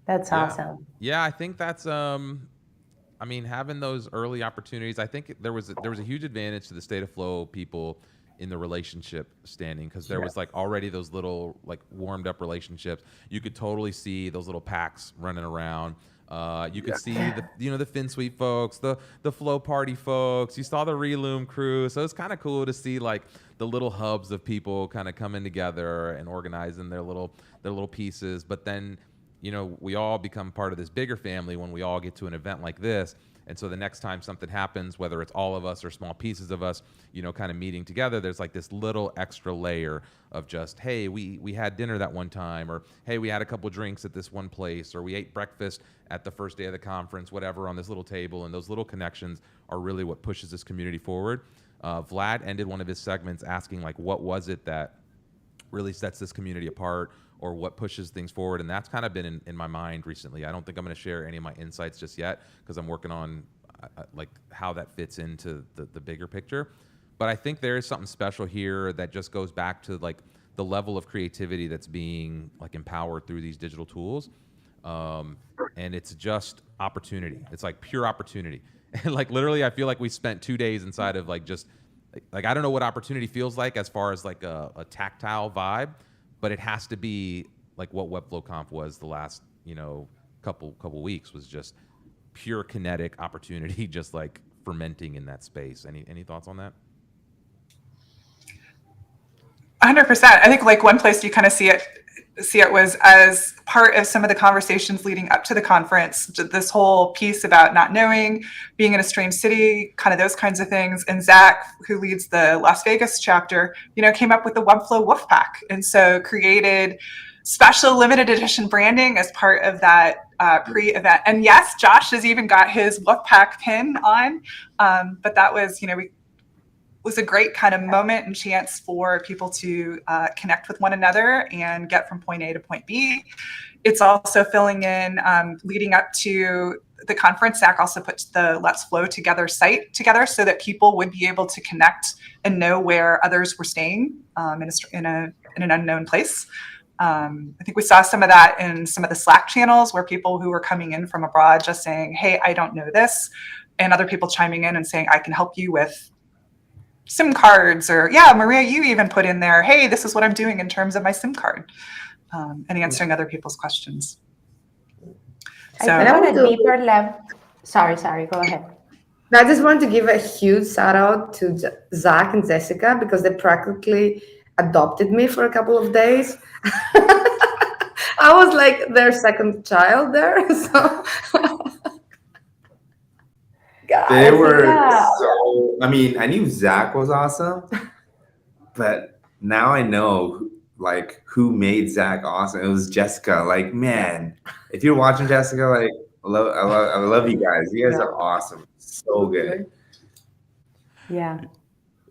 That's awesome. Yeah, I think that's having those early opportunities, I think there was a huge advantage to the State of Flow people in the relationship standing, because there was like already those little like warmed up relationships. You could totally see those little packs running around. You could see the FinSuite folks, the Flow Party folks. You saw the Reloom crew. So it's kind of cool to see like the little hubs of people kind of coming together and organizing their little pieces. But then we all become part of this bigger family when we all get to an event like this. And so the next time something happens, whether it's all of us or small pieces of us, kind of meeting together, there's like this little extra layer of just, hey, we had dinner that one time, or hey, we had a couple drinks at this one place, or we ate breakfast at the first day of the conference, whatever, on this little table. And those little connections are really what pushes this community forward. Vlad ended one of his segments asking, like, what was it that really sets this community apart, or what pushes things forward? And that's kind of been in my mind recently. I don't think I'm going to share any of my insights just yet, because I'm working on like how that fits into the bigger picture. But I think there is something special here that just goes back to like the level of creativity that's being like empowered through these digital tools. And it's just opportunity. It's like pure opportunity. And like literally, I feel like we spent 2 days inside of like just like I don't know what opportunity feels like as far as like a tactile vibe, but it has to be like what Webflow Conf was the last couple weeks, was just pure kinetic opportunity, just like fermenting in that space. Any thoughts on that? 100%. I think like one place you kind of see it was as part of some of the conversations leading up to the conference, this whole piece about not knowing, being in a strange city, kind of those kinds of things. And Zach, who leads the Las Vegas chapter, came up with the Webflow Wolf Pack. And so created special limited edition branding as part of that pre-event. And yes, Josh has even got his Wolf Pack pin on. But that was, was a great kind of moment and chance for people to connect with one another and get from point A to point B. It's also filling in, leading up to the conference, Zach also put the Let's Flow Together site together so that people would be able to connect and know where others were staying in an unknown place. I think we saw some of that in some of the Slack channels where people who were coming in from abroad just saying, hey, I don't know this, and other people chiming in and saying, I can help you with SIM cards, or Maria, you even put in there, hey, this is what I'm doing in terms of my SIM card, and answering other people's questions. So I want a deeper level. Sorry, go ahead. I just want to give a huge shout out to Zach and Jessica, because they practically adopted me for a couple of days. I was like their second child there. So they were so, I mean, I knew Zach was awesome, but now I know like who made Zach awesome. It was Jessica. Like, man, if you're watching, Jessica, like I love you guys. You guys are awesome. So good. Yeah.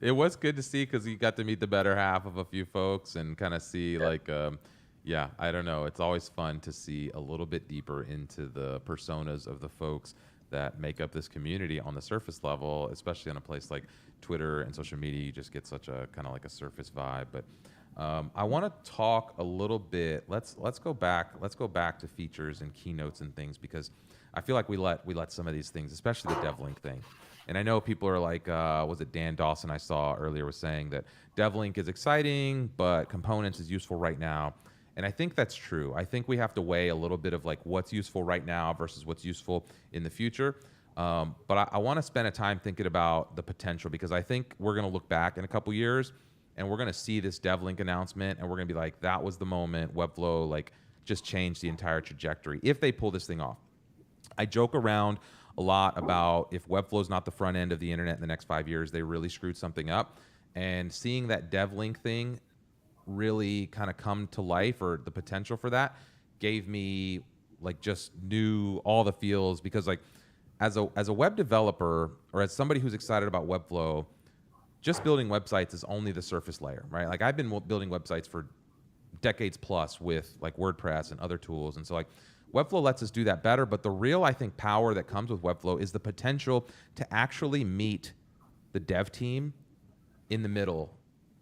It was good to see, because you got to meet the better half of a few folks and kind of see like, I don't know. It's always fun to see a little bit deeper into the personas of the folks that make up this community on the surface level, especially on a place like Twitter and social media. You just get such a kind of like a surface vibe. But I want to talk a little bit. Let's go back to features and keynotes and things, because I feel like we let some of these things, especially the DevLink thing. And I know people are like, was it Dan Dawson I saw earlier was saying that DevLink is exciting, but components is useful right now. And I think that's true. I think we have to weigh a little bit of like what's useful right now versus what's useful in the future. But I want to spend a time thinking about the potential, because I think we're going to look back in a couple years and we're going to see this DevLink announcement and we're going to be like, that was the moment Webflow like just changed the entire trajectory if they pull this thing off. I joke around a lot about if Webflow is not the front end of the internet in the next 5 years, they really screwed something up. And seeing that DevLink thing really kind of come to life, or the potential for that, gave me like just all the feels, because like as a web developer, or as somebody who's excited about Webflow, just building websites is only the surface layer, right? Like I've been building websites for decades plus with like WordPress and other tools. And so like Webflow lets us do that better. But the real, I think, power that comes with Webflow is the potential to actually meet the dev team in the middle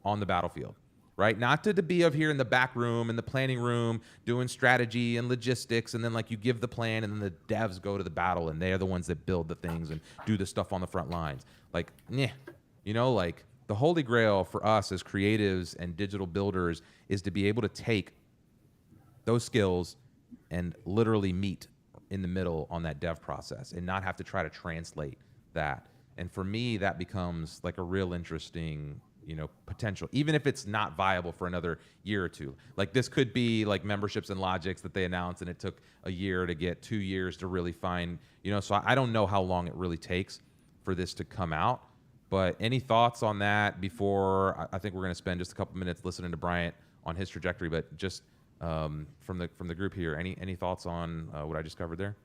on the battlefield, right? Not to be of here in the back room, in the planning room, doing strategy and logistics. And then like you give the plan and then the devs go to the battle and they're the ones that build the things and do the stuff on the front lines. Like, like the holy grail for us as creatives and digital builders is to be able to take those skills and literally meet in the middle on that dev process and not have to try to translate that. And for me, that becomes like a real interesting, potential, even if it's not viable for another year or two. Like this could be like memberships and logics that they announced and it took a year to get, 2 years to really find, so I don't know how long it really takes for this to come out. But any thoughts on that before I think we're going to spend just a couple minutes listening to Bryant on his trajectory, but just from the group here, any thoughts on what I just covered there?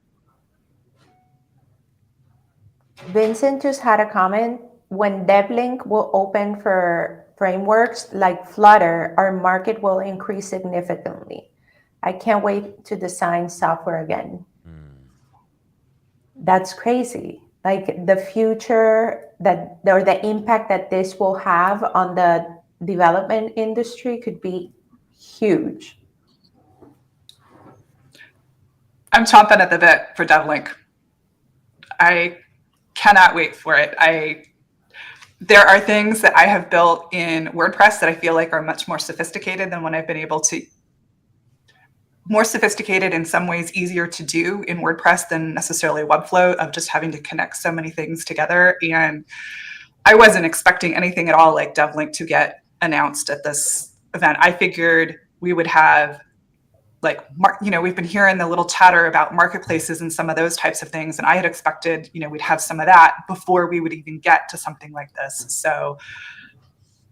Vincent just had a comment. When DevLink will open for frameworks like Flutter, our market will increase significantly. I can't wait to design software again. That's crazy. Like the future or the impact that this will have on the development industry could be huge. I'm chomping at the bit for DevLink. I cannot wait for it. There are things that I have built in WordPress that I feel like are much more sophisticated than when I've been able to, more sophisticated in some ways, easier to do in WordPress than necessarily Webflow, of just having to connect so many things together. And I wasn't expecting anything at all like DevLink to get announced at this event. I figured we would have we've been hearing the little chatter about marketplaces and some of those types of things. And I had expected, we'd have some of that before we would even get to something like this. So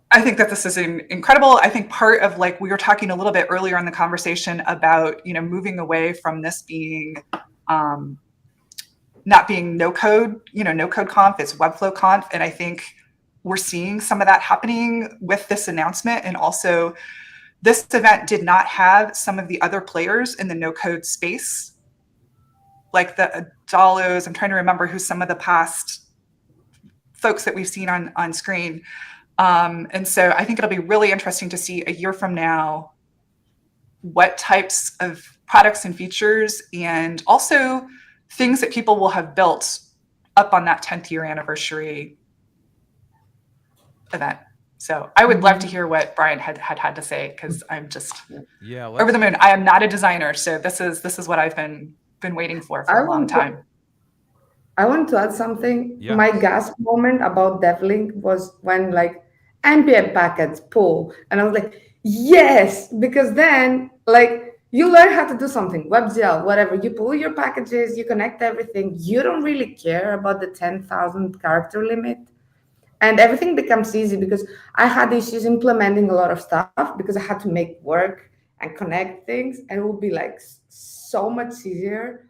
I think that this is incredible. I think part of, like, we were talking a little bit earlier in the conversation about, moving away from this being, not being no code conf, it's Webflow Conf. And I think we're seeing some of that happening with this announcement. And also, this event did not have some of the other players in the no-code space, like the Dalos. I'm trying to remember who some of the past folks that we've seen on screen. And so I think it'll be really interesting to see a year from now what types of products and features and also things that people will have built up on that 10th year anniversary event. So I would love to hear what Brian had to say, because I'm just over the moon. I am not a designer, so this is what I've been waiting for a long time. I want to add something. Yeah. My gasp moment about DevLink was when like npm packets pull, and I was like, yes, because then like you learn how to do something, WebGL, whatever. You pull your packages, you connect everything. You don't really care about the 10,000 character limit. And everything becomes easy, because I had issues implementing a lot of stuff because I had to make work and connect things, and it would be like so much easier.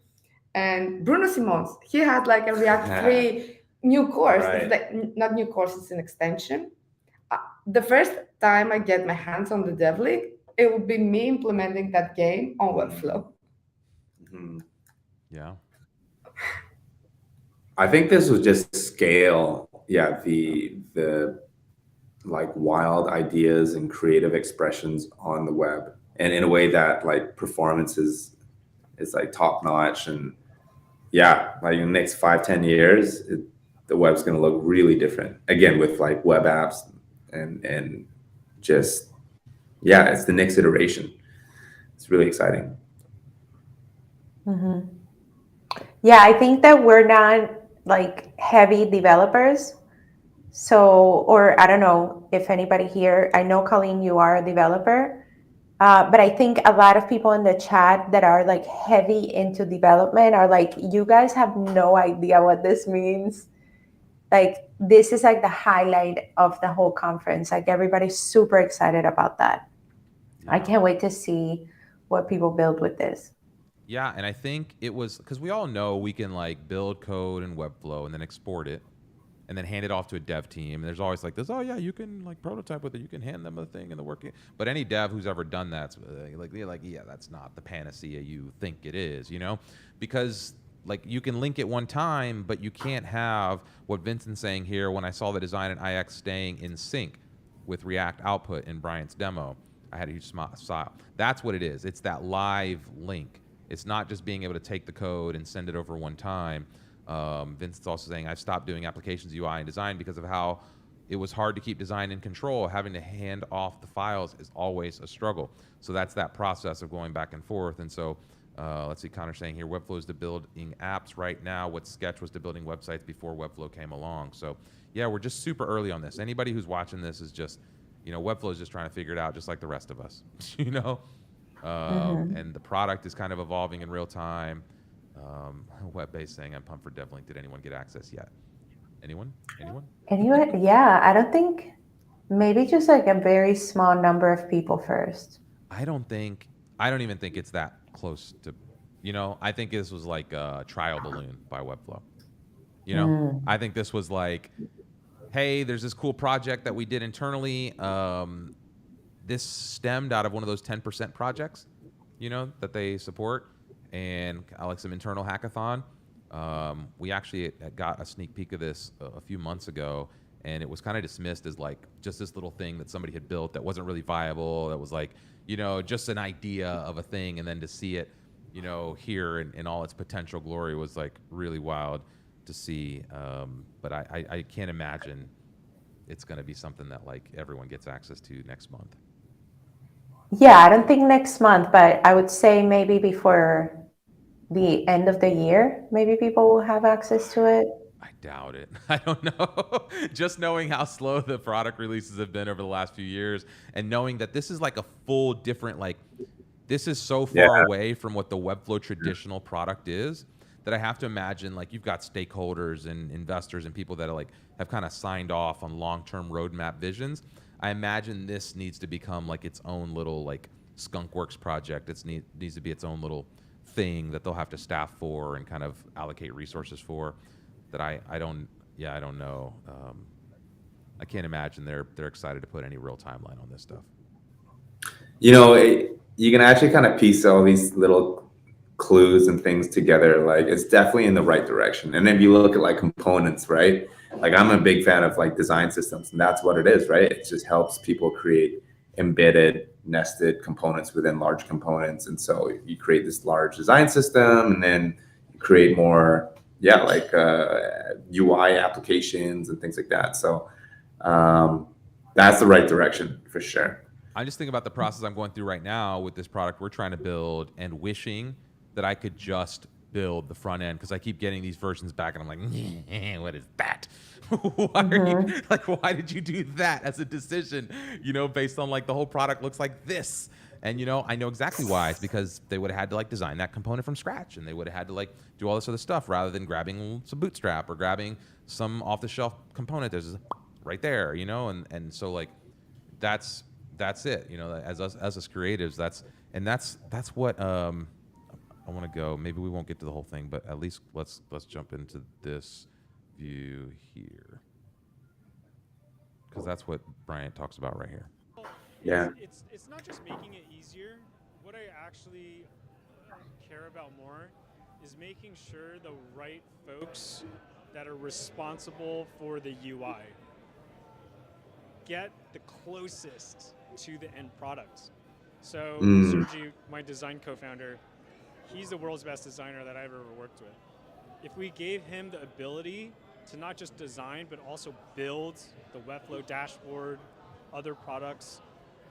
And Bruno Simons, he had like a React 3 new course. Right. It's like not new course, it's an extension. The first time I get my hands on the DevLink, it would be me implementing that game on Webflow. Mm-hmm. Yeah. I think this was just scale. Yeah, the like wild ideas and creative expressions on the web, and in a way that like performance is like top notch. And yeah, like in the next 5-10 years, the web's going to look really different again with like web apps and just, yeah, it's the next iteration. It's really exciting. Mm-hmm. Yeah, I think that we're not like heavy developers. So, or I don't know if anybody here, I know Colleen, you are a developer, but I think a lot of people in the chat that are like heavy into development are like, you guys have no idea what this means. Like, this is like the highlight of the whole conference. Like, everybody's super excited about that. Yeah. I can't wait to see what people build with this. Yeah, and I think it was, because we all know we can like build code in Webflow and then export it and then hand it off to a dev team. And there's always like this, oh yeah, you can like prototype with it. You can hand them a thing and the work. But any dev who's ever done that, like they're like, yeah, that's not the panacea you think it is, because like you can link it one time, but you can't have what Vincent's saying here. When I saw the design in IX staying in sync with React output in Bryant's demo, I had a huge smile. That's what it is. It's that live link. It's not just being able to take the code and send it over one time. Vincent's also saying, I've stopped doing applications UI and design because of how it was hard to keep design in control. Having to hand off the files is always a struggle. So that's that process of going back and forth. And so Let's see, Connor saying here, Webflow is to building apps right now what Sketch was to building websites before Webflow came along. So yeah, we're just super early on this. Anybody who's watching this is just, Webflow is just trying to figure it out just like the rest of us, and the product is kind of evolving in real time. Web-based saying, I'm pumped for DevLink. Did anyone get access yet? Anyone? Anyway, yeah, I don't think, maybe just like a very small number of people first. I don't even think it's that close to, I think this was like a trial balloon by Webflow. I think this was like, hey, there's this cool project that we did internally. This stemmed out of one of those 10% projects, that they support, and like some internal hackathon. We actually got a sneak peek of this a few months ago, and it was kind of dismissed as like just this little thing that somebody had built that wasn't really viable. That was like, just an idea of a thing, and then to see it, here in all its potential glory was like really wild to see. But I can't imagine it's going to be something that like everyone gets access to next month. Yeah, I don't think next month, but I would say maybe before the end of the year, maybe people will have access to it. I doubt it. I don't know. Just knowing how slow the product releases have been over the last few years, and knowing that this is like a full different, like, this is so far away from what the Webflow traditional product is, that I have to imagine like you've got stakeholders and investors and people that are like have kind of signed off on long-term roadmap visions. I imagine this needs to become like its own little like skunkworks project. It needs to be its own little thing that they'll have to staff for and kind of allocate resources for. That I don't know. I can't imagine they're excited to put any real timeline on this stuff. You can actually kind of piece all these little clues and things together. Like, it's definitely in the right direction. And then if you look at like components, right? Like, I'm a big fan of like design systems, and that's what it is, right? It just helps people create embedded, nested components within large components. And so you create this large design system, and then you create more, UI applications and things like that. So that's the right direction for sure. I just think about the process I'm going through right now with this product we're trying to build, and wishing that I could just build the front end, because I keep getting these versions back and I'm like, what is that? Why did you do that as a decision, based on like the whole product looks like this? And I know exactly why. It's because they would have had to like design that component from scratch, and they would have had to like do all this other stuff rather than grabbing some Bootstrap or grabbing some off-the-shelf component. There's right there, and so like that's it. As us creatives, that's what I want to go. Maybe we won't get to the whole thing, but at least let's jump into this view here, because that's what Bryant talks about right here. Yeah. It's not just making it easier. What I actually care about more is making sure the right folks that are responsible for the UI get the closest to the end product. So Sergi, my design co-founder, he's the world's best designer that I've ever worked with. If we gave him the ability to not just design, but also build the Webflow dashboard, other products,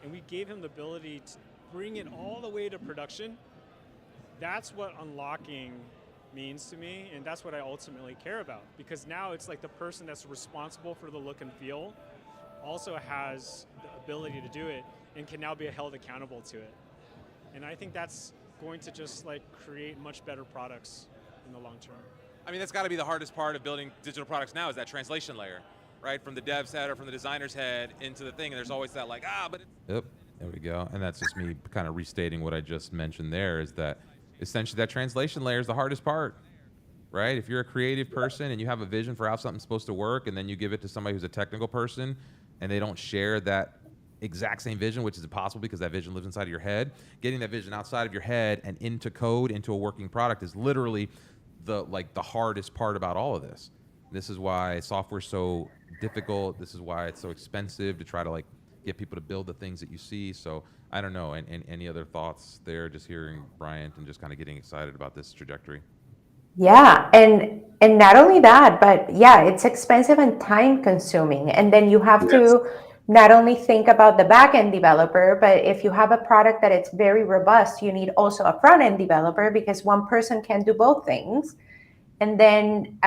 and we gave him the ability to bring it all the way to production, that's what unlocking means to me, and that's what I ultimately care about. Because now it's like the person that's responsible for the look and feel also has the ability to do it and can now be held accountable to it. And I think that's going to just like create much better products in the long term. I mean, that's got to be the hardest part of building digital products now, is that translation layer, right? From the dev's head or from the designer's head into the thing. And there's always that like, but it's... Yep, there we go. And that's just me kind of restating what I just mentioned there, is that essentially that translation layer is the hardest part, right? If you're a creative person and you have a vision for how something's supposed to work, and then you give it to somebody who's a technical person and they don't share that exact same vision, which is impossible because that vision lives inside of your head, getting that vision outside of your head and into code, into a working product, is literally the hardest part about all of this. This is why software's so difficult. This is why it's so expensive to try to like get people to build the things that you see. So I don't know. And any other thoughts there? Just hearing Bryant and just kind of getting excited about this trajectory. Yeah, and not only that, but yeah, it's expensive and time consuming. And then you have to not only think about the back-end developer, but if you have a product that it's very robust, you need also a front-end developer because one person can do both things. And then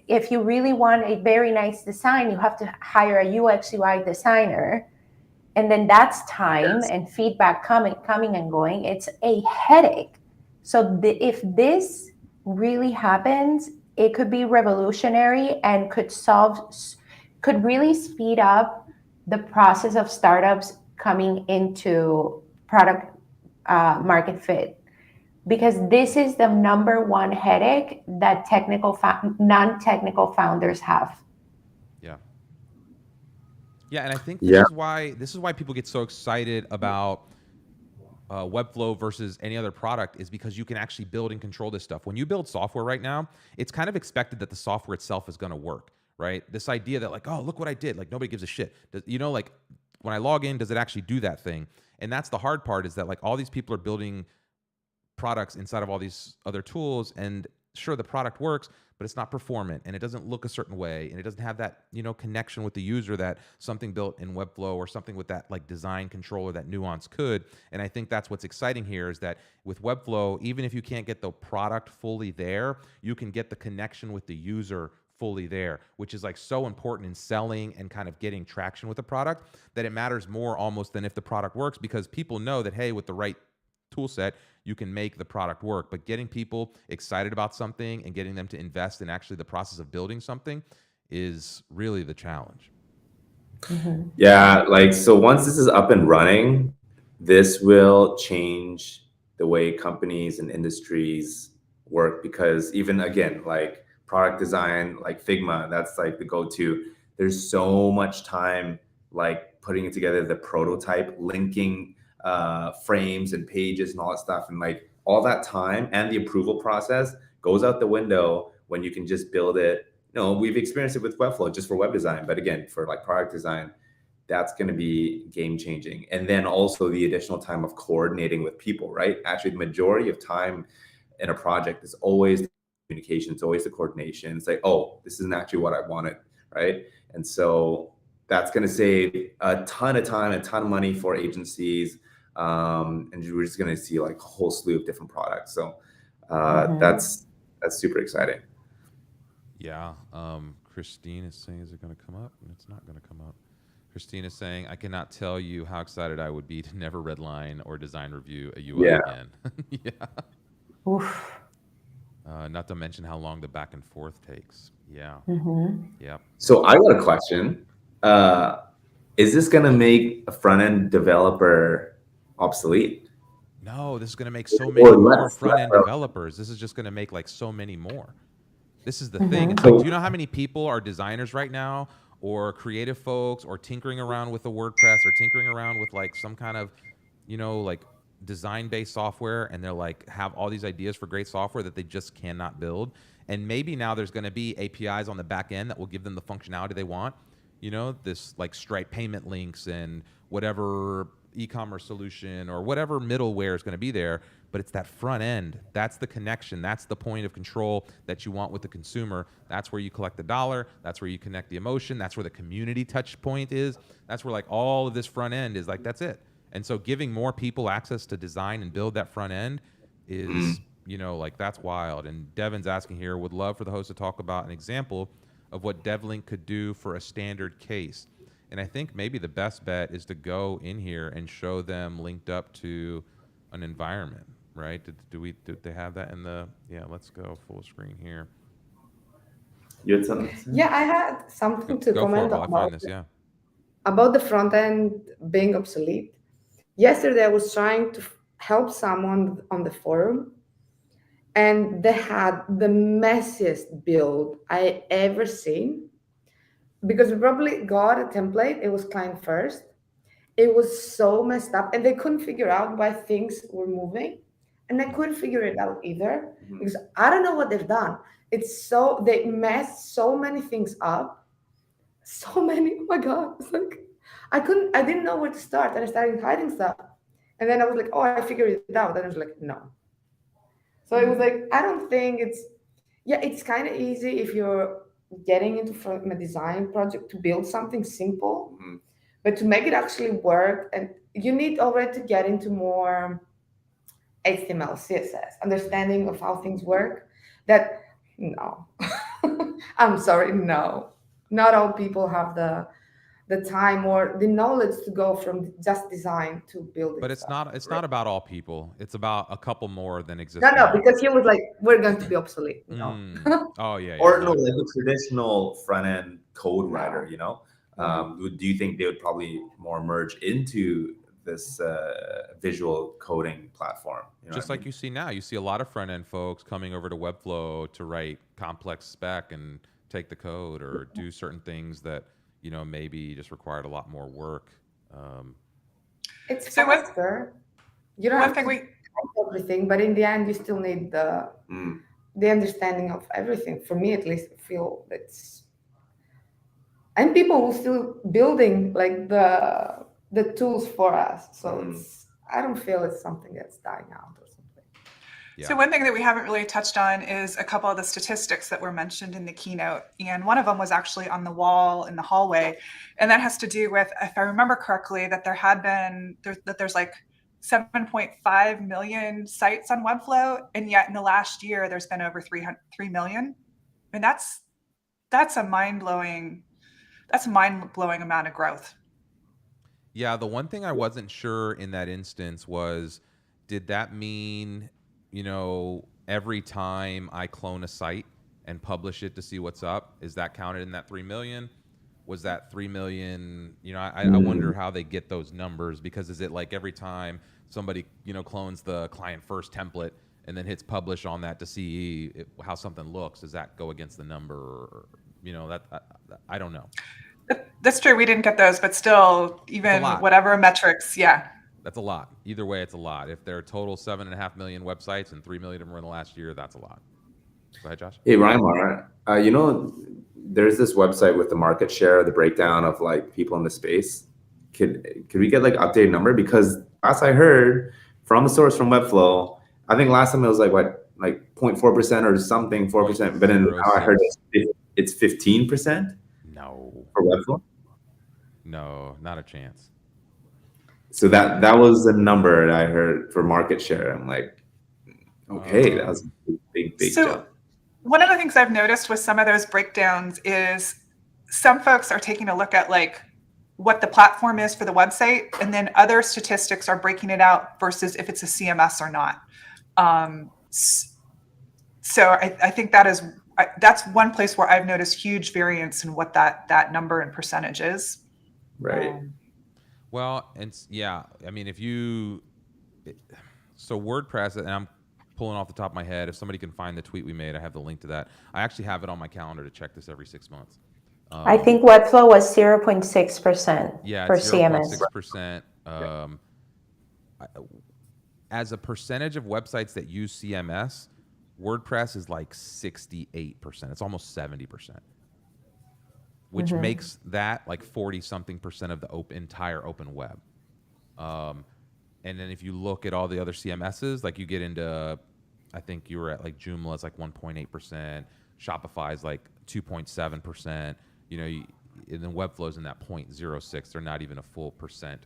if you really want a very nice design, you have to hire a UX UI designer. And then that's time and feedback coming and going. It's a headache. So if this really happens, it could be revolutionary and could really speed up the process of startups coming into product market fit, because this is the number one headache that non-technical founders have. Yeah. Yeah, and I think Yeah. this is why people get so excited about Webflow versus any other product, is because you can actually build and control this stuff. When you build software right now, it's kind of expected that the software itself is going to work, right? This idea that like, oh, look what I did, like nobody gives a shit. You know, like when I log in, does it actually do that thing? And that's the hard part, is that like all these people are building products inside of all these other tools, and sure, the product works, but it's not performant and it doesn't look a certain way and it doesn't have that, you know, connection with the user that something built in Webflow or something with that like design control or that nuance could. And I think that's what's exciting here, is that with Webflow, even if you can't get the product fully there, you can get the connection with the user fully there, which is like so important in selling and kind of getting traction with the product, that it matters more almost than if the product works, because people know that, hey, with the right tool set, you can make the product work. But getting people excited about something and getting them to invest in actually the process of building something is really the challenge. Mm-hmm. Yeah, like, so once this is up and running, this will change the way companies and industries work, because even again, like product design, like Figma, that's like the go-to. There's so much time like putting together the prototype, linking frames and pages and all that stuff, and like all that time and the approval process goes out the window when you can just build it. You know, we've experienced it with Webflow just for web design, but again, for like product design, that's going to be game changing. And then also the additional time of coordinating with people, right? Actually, the majority of time in a project is always the communication, it's always the coordination. It's like, oh, this isn't actually what I wanted, right? And so that's going to save a ton of time, a ton of money for agencies. And we're just going to see like a whole slew of different products. So that's super exciting. Yeah. Christine is saying, is it going to come up? And it's not going to come up. Christine is saying, I cannot tell you how excited I would be to never redline or design review a UI again. Yeah. Oof. Not to mention how long the back and forth takes. Yeah. Mm-hmm. Yep. So I got a question. Is this going to make a front-end developer obsolete? No, this is going to make so many more front-end developers. This is just going to make like so many more. This is the thing. It's like, do you know how many people are designers right now, or creative folks, or tinkering around with the WordPress, or tinkering around with like some kind of, you know, like design-based software, and they're like have all these ideas for great software that they just cannot build. And maybe now there's going to be APIs on the back end that will give them the functionality they want. You know, this like Stripe payment links and whatever e-commerce solution or whatever middleware is going to be there. But it's that front end. That's the connection. That's the point of control that you want with the consumer. That's where you collect the dollar. That's where you connect the emotion. That's where the community touch point is. That's where like all of this front end is like, that's it. And so giving more people access to design and build that front end is, you know, like that's wild. And Devin's asking here, would love for the host to talk about an example of what DevLink could do for a standard case. And I think maybe the best bet is to go in here and show them linked up to an environment, right? Did they have that in the, yeah, let's go full screen here. You had something? Yeah, I had something to comment while I find this, yeah. About the front end being obsolete. Yesterday, I was trying to help someone on the forum, and they had the messiest build I ever seen, because we probably got a template. It was client first. It was so messed up, and they couldn't figure out why things were moving, and I couldn't figure it out either, because I don't know what they've done. They messed so many things up, so many. Oh my god! It's like I didn't know where to start, and I started hiding stuff, and then I was like, oh, I figured it out, and I was like, no. So it was like, I don't think it's kind of easy if you're getting into from a design project to build something simple. But to make it actually work, and you need already to get into more HTML, CSS, understanding of how things work. That no, I'm sorry, no, not all people have the time or the knowledge to go from just design to building But it's stuff. not about all people. It's about a couple more than exist No, no, now. because he was like, we're going to be obsolete. No, Oh yeah, Or no, not- like a traditional front end code writer, No. you know? Do you think they would probably more merge into this visual coding platform? You know just what I like mean? you see now, you see a lot of front end folks coming over to Webflow to write complex spec and take the code or do certain things that maybe just required a lot more work. It's So what- faster. You don't One have thing to we type everything, but in the end, you still need the understanding of everything. For me, at least, I feel it's, and people will still building like the tools for us. So it's, I don't feel it's something that's dying out or something. Yeah. So one thing that we haven't really touched on is a couple of the statistics that were mentioned in the keynote. And one of them was actually on the wall in the hallway. And that has to do with, if I remember correctly, that there's like 7.5 million sites on Webflow. And yet in the last year, there's been over 3 million. And that's a mind-blowing amount of growth. Yeah, the one thing I wasn't sure in that instance was, did that mean, every time I clone a site and publish it to see what's up, is that counted in that 3 million? Was that 3 million? I wonder how they get those numbers, because is it like every time somebody, clones the client first template and then hits publish on that to see how something looks, does that go against the number? Or, I don't know. That's true. We didn't get those, but still, even whatever metrics, yeah. That's a lot. Either way, it's a lot. If there are total 7.5 million websites and 3 million of them were in the last year, that's a lot. Go ahead, Josh. Hey, Raymmar, there's this website with the market share, the breakdown of like people in the space. Could we get like updated number? Because as I heard from a source from Webflow, I think last time it was like 0.4% or something, 4%. But then now I heard it's 15%. No. For Webflow? No, not a chance. So that was the number that I heard for market share. I'm like, okay, that was a big jump. One of the things I've noticed with some of those breakdowns is some folks are taking a look at like what the platform is for the website, and then other statistics are breaking it out versus if it's a CMS or not. So I think that's one place where I've noticed huge variance in what that number and percentage is. Right. Well, and yeah, I mean, so WordPress, and I'm pulling off the top of my head, if somebody can find the tweet we made, I have the link to that. I actually have it on my calendar to check this every 6 months. I think Webflow was 0.6% yeah, for it's CMS. 0.6%. As a percentage of websites that use CMS, WordPress is like 68%. It's almost 70%, which makes that like 40-something% of the entire open web. And then if you look at all the other CMSs, like you get into, I think you were at like Joomla, it's like 1.8%. Shopify is like 2.7%. And then Webflow's in that 0.06. They're not even a full percent.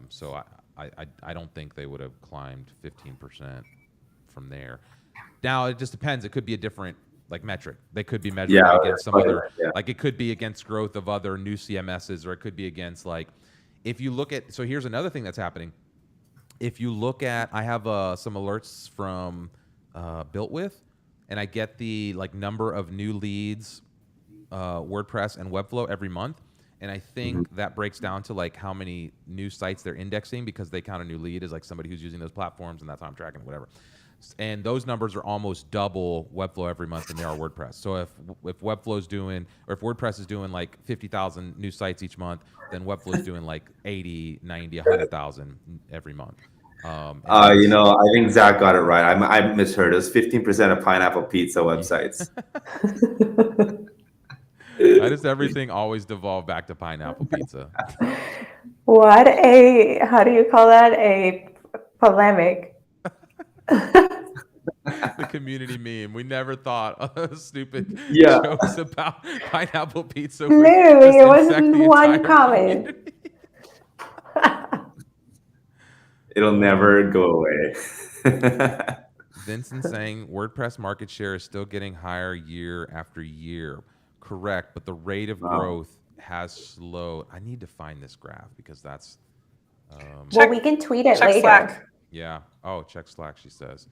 So I don't think they would have climbed 15% from there. Now it just depends. It could be a different like metric. They could be measuring against some other, like it could be against growth of other new CMSs, or it could be against like, if you look at, so here's another thing that's happening. If you look at, I have some alerts from Built With, and I get the like number of new leads, WordPress and Webflow every month. And I think that breaks down to like how many new sites they're indexing, because they count a new lead as like somebody who's using those platforms, and that's how I'm tracking it, whatever. And those numbers are almost double Webflow every month than they are WordPress. So if Webflow's doing, or if WordPress is doing like 50,000 new sites each month, then Webflow's doing like 80, 90, 100,000 every month. I think Zach got it right. I misheard. It was 15% of Pineapple Pizza websites. Why does everything always devolve back to Pineapple Pizza? How do you call that? A polemic. The community meme. We never thought of stupid Yeah. jokes about pineapple pizza would Literally, just it was infect the one entire comment. community. It'll never go away. Vincent saying WordPress market share is still getting higher year after year. Correct, but the rate of Wow. growth has slowed. I need to find this graph because that's Well, we can tweet it check later. Slack. yeah. Oh, check Slack, she says.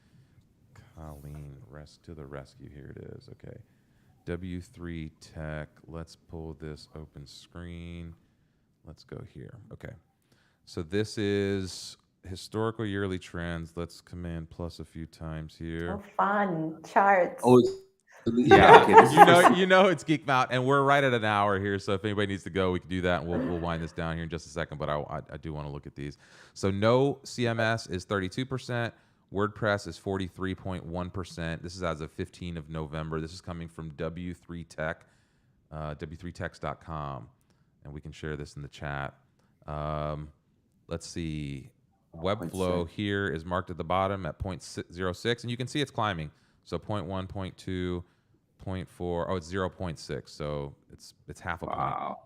Colleen, to the rescue. Here it is. Okay. W3 Tech. Let's pull this open screen. Let's go here. Okay. So this is historical yearly trends. Let's command plus a few times here. Oh, fun. Charts. Oh, Yeah, okay, this is you know it's Geek Mount, and we're right at an hour here. So if anybody needs to go, we can do that, and we'll wind this down here in just a second. But I do want to look at these. So no CMS is 32%. WordPress is 43.1%. This is as of 15 of November. This is coming from W3 Tech, w3techs.com, and we can share this in the chat. Let's see. Webflow here is marked at the bottom at 0.06, and you can see it's climbing. So 0.1, 0.2, 0.4. Oh, it's 0.6. So it's half a point. wow.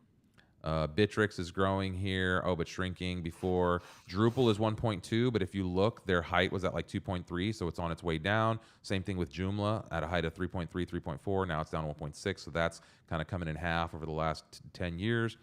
Bitrix is growing here. Oh, but shrinking before. Drupal is 1.2, but if you look, their height was at like 2.3, so it's on its way down. Same thing with Joomla at a height of 3.3, 3.4. Now it's down to 1.6, so that's kind of coming in half over the last 10 years.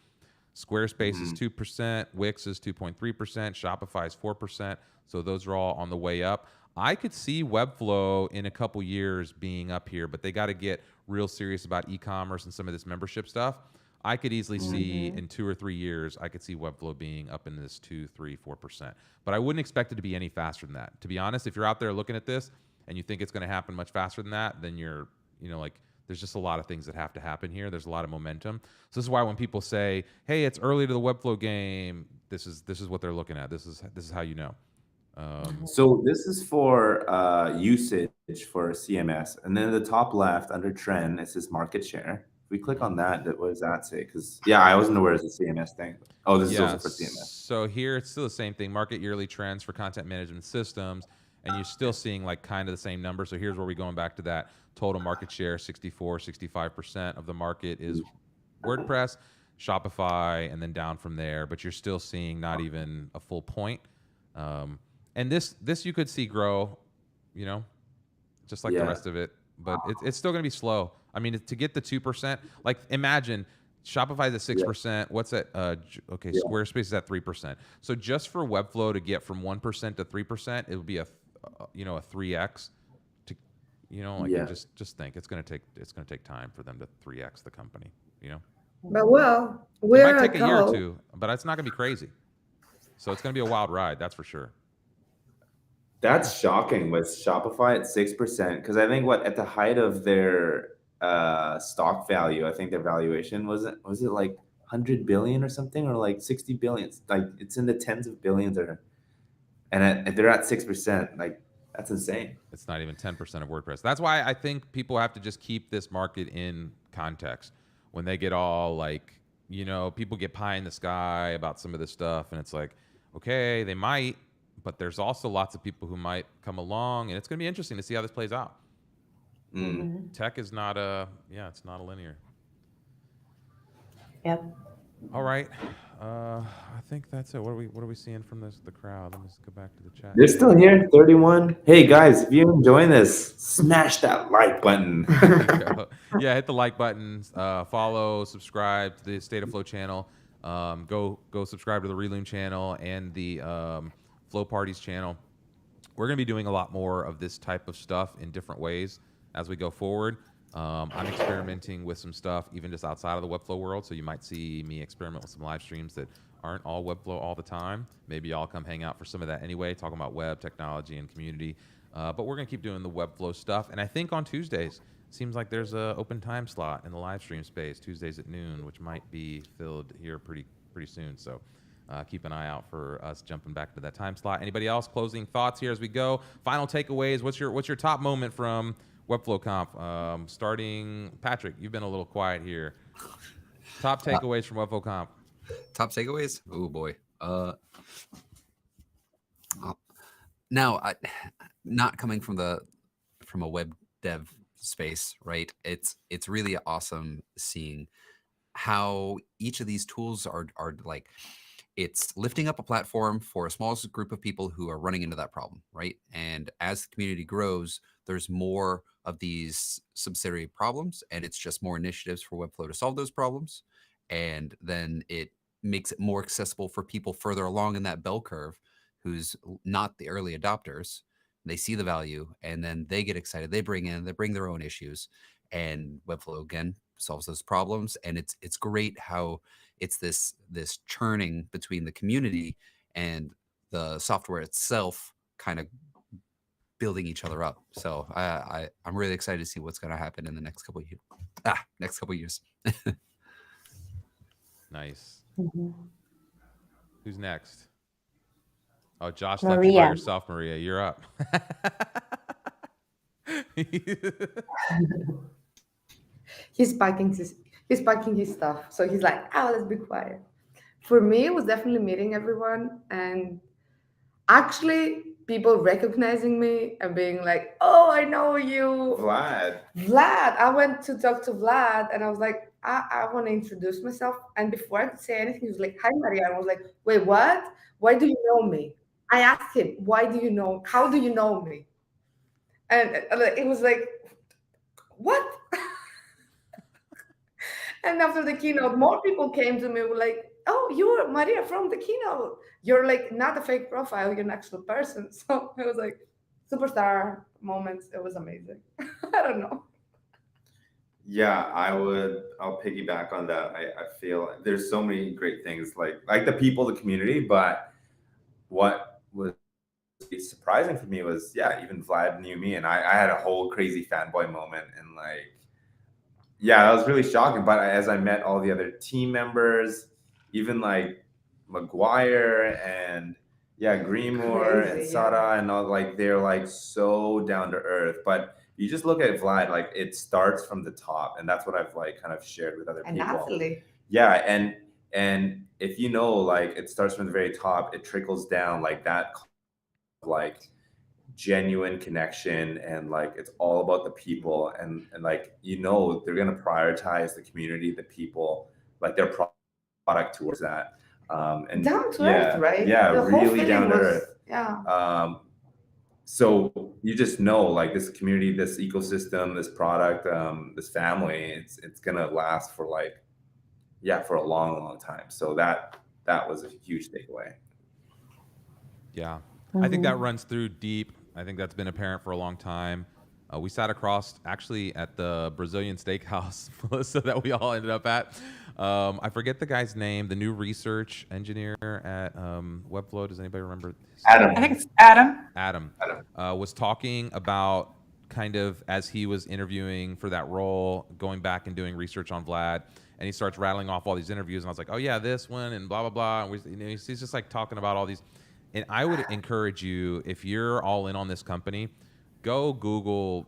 Squarespace is 2%, Wix is 2.3%, Shopify is 4%. So those are all on the way up. I could see Webflow in a couple years being up here, but they got to get real serious about e-commerce and some of this membership stuff. I could easily see in 2 or 3 years, I could see Webflow being up in this 2, 3, 4%. But I wouldn't expect it to be any faster than that. To be honest, if you're out there looking at this and you think it's going to happen much faster than that, then you're, like, there's just a lot of things that have to happen here. There's a lot of momentum. So this is why when people say, "Hey, it's early to the Webflow game," this is what they're looking at. This is how you know. So this is for usage for CMS, and then in the top left under trend, it says market share. If we click on that, what does that say? Because I wasn't aware it's a CMS thing. Oh, this is also for CMS. So here it's still the same thing. Market yearly trends for content management systems, and you're still seeing like kind of the same number. So here's where we're going back to that total market share: 65% of the market is WordPress, Shopify, and then down from there. But you're still seeing not even a full point. And this you could see grow, just like the rest of it. But it's still going to be slow. I mean, to get the 2%, like imagine Shopify is at 6%. What's that? Squarespace is at 3%. So just for Webflow to get from 1% to 3%, it would be a 3x. Just think it's going to take time for them to 3x the company. But well, It we're might take a year call. or two, but it's not going to be crazy. So it's going to be a wild ride, that's for sure. That's shocking with Shopify at 6%, because I think at the height of their stock value, I think their valuation was it like 100 billion or something, or like 60 billion. Like it's in the tens of billions, and they're at 6%. Like that's insane. It's not even 10% of WordPress. That's why I think people have to just keep this market in context. When they get all like, people get pie in the sky about some of this stuff, and it's like, okay, they might, but there's also lots of people who might come along, and it's going to be interesting to see how this plays out. Tech is not it's not a linear. Yep. All right. I think that's it. What are we seeing from the crowd? Let me just go back to the chat. They're still here, 31. Hey guys, if you're enjoying this, smash that like button. Yeah, hit the like button. Follow, subscribe to the State of Flow channel. Go subscribe to the Reloom channel and the Flow Parties channel. We're going to be doing a lot more of this type of stuff in different ways as we go forward. I'm experimenting with some stuff even just outside of the Webflow world, so you might see me experiment with some live streams that aren't all Webflow all the time. Maybe y'all come hang out for some of that anyway, talking about web, technology, and community. But we're going to keep doing the Webflow stuff. And I think on Tuesdays, seems like there's an open time slot in the live stream space, Tuesdays at noon, which might be filled here pretty soon. So keep an eye out for us jumping back to that time slot. Anybody else closing thoughts here as we go? Final takeaways. What's your top moment from Webflow Conf? Starting Patrick, you've been a little quiet here. Top takeaways from Webflow Conf. Top takeaways? Oh boy. Now, not coming from the from a web dev space, right? It's really awesome seeing how each of these tools are like, it's lifting up a platform for a small group of people who are running into that problem, right? And as the community grows, there's more of these subsidiary problems, and it's just more initiatives for Webflow to solve those problems. And then it makes it more accessible for people further along in that bell curve who's not the early adopters. They see the value, and then they get excited. They bring their own issues, and Webflow again solves those problems. And it's great how it's this churning between the community and the software itself, kind of building each other up. So I'm really excited to see what's going to happen in the next couple of years. Nice. Mm-hmm. Who's next? Oh, Josh left you by yourself, Maria. You're up. He's packing his stuff, so he's like, "Oh, let's be quiet." For me, it was definitely meeting everyone and actually people recognizing me and being like, "Oh, I know you, Vlad." I went to talk to Vlad, and I was like, I want to introduce myself. And before I could say anything, he was like, "Hi, Maria." I was like, "Wait, what? Why do you know me?" I asked him, "Why do you know? How do you know me?" And it was like, "What?" And after the keynote, more people came to me, were like, "Oh, you're Maria from the keynote. You're like not a fake profile, you're an actual person." So it was like superstar moments. It was amazing. I don't know. Yeah, I'll piggyback on that. I feel there's so many great things like the people, the community, but what was surprising for me was, yeah, even Vlad knew me, and I had a whole crazy fanboy moment, and like, yeah, that was really shocking. But as I met all the other team members, even like McGuire and yeah, Greenmore and Crazy, Sara and all, like they're like so down to earth. But you just look at Vlad, like it starts from the top, and that's what I've like kind of shared with other And people. Natalie. Yeah, and if you know, like it starts from the very top, it trickles down like that, like genuine connection, and like it's all about the people, and like they're gonna prioritize the community, the people, like their product towards that, and Down to yeah, earth, right? yeah, The whole really down feeling to was, earth. yeah. So you just know, like this community, this ecosystem, this product, this family, it's gonna last for like, yeah, for a long, long time. So that was a huge takeaway. Yeah. I think that runs through deep. I think that's been apparent for a long time. We sat across actually at the Brazilian steakhouse, Melissa, that we all ended up at. I forget the guy's name, the new research engineer at Webflow. Does anybody remember? Adam. I think it's Adam. Adam was talking about kind of as he was interviewing for that role, going back and doing research on Vlad. And he starts rattling off all these interviews. And I was like, oh, yeah, this one and blah, blah, blah. And he's just like talking about all these. And I would encourage you, if you're all in on this company, go Google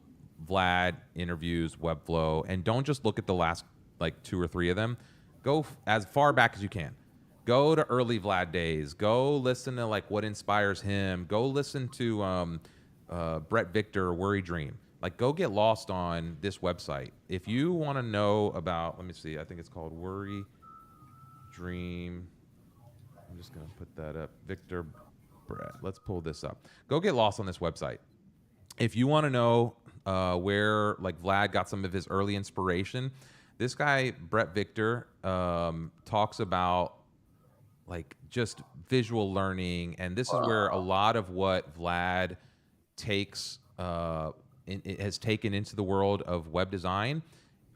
Vlad interviews Webflow, and don't just look at the last like 2 or 3 of them. Go as far back as you can. Go to early Vlad days. Go listen to like what inspires him. Go listen to Brett Victor, Worry Dream. Like, go get lost on this website. If you want to know about, let me see, I think it's called Worry Dream. I'm just going to put that up. Victor Brett. Let's pull this up. Go get lost on this website. If you want to know where like Vlad got some of his early inspiration, this guy, Brett Victor, talks about like just visual learning. And this is where a lot of what Vlad takes, it has taken into the world of web design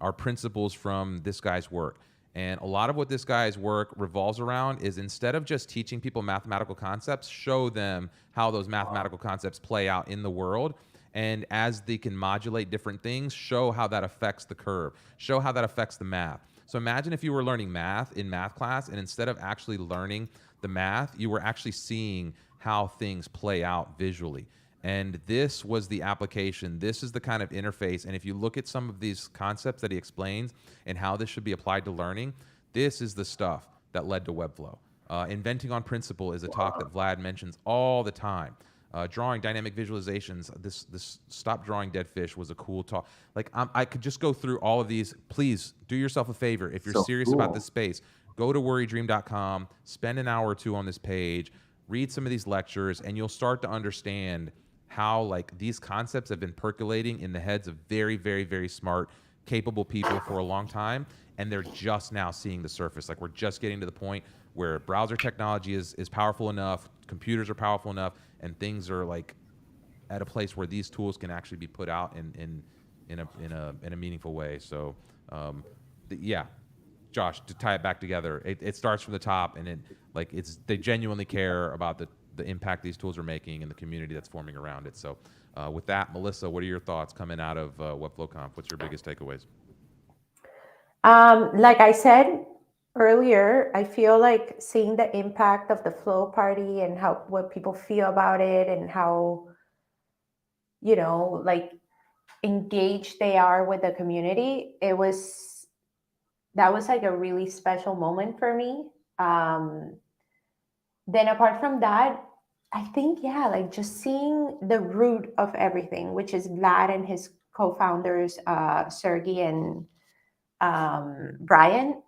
are principles from this guy's work. And a lot of what this guy's work revolves around is, instead of just teaching people mathematical concepts, show them how those mathematical concepts play out in the world. And as they can modulate different things, show how that affects the curve, show how that affects the math. So imagine if you were learning math in math class, and instead of actually learning the math, you were actually seeing how things play out visually. And this was the application. This is the kind of interface. And if you look at some of these concepts that he explains and how this should be applied to learning, this is the stuff that led to Webflow. Inventing on principle is a talk that Vlad mentions all the time. drawing dynamic visualizations. This stop drawing dead fish was a cool talk. Like I could just go through all of these. Please do yourself a favor. If you're So serious about cool. this space, go to worrydream.com, spend an hour or two on this page, read some of these lectures, and you'll start to understand how like these concepts have been percolating in the heads of very, very, very smart, capable people for a long time, and they're just now seeing the surface. Like we're just getting to the point where browser technology is powerful enough, computers are powerful enough, and things are like at a place where these tools can actually be put out in a meaningful way. So yeah, Josh, to tie it back together, it starts from the top, and they genuinely care about the impact these tools are making and the community that's forming around it. So with that, Melissa, what are your thoughts coming out of Webflow Conf? What's your biggest takeaways? Like I said earlier, I feel like seeing the impact of the Flow Party and what people feel about it and how, like engaged they are with the community. That was like a really special moment for me. Then apart from that, I think, yeah, like just seeing the root of everything, which is Vlad and his co-founders, Sergey and Brian.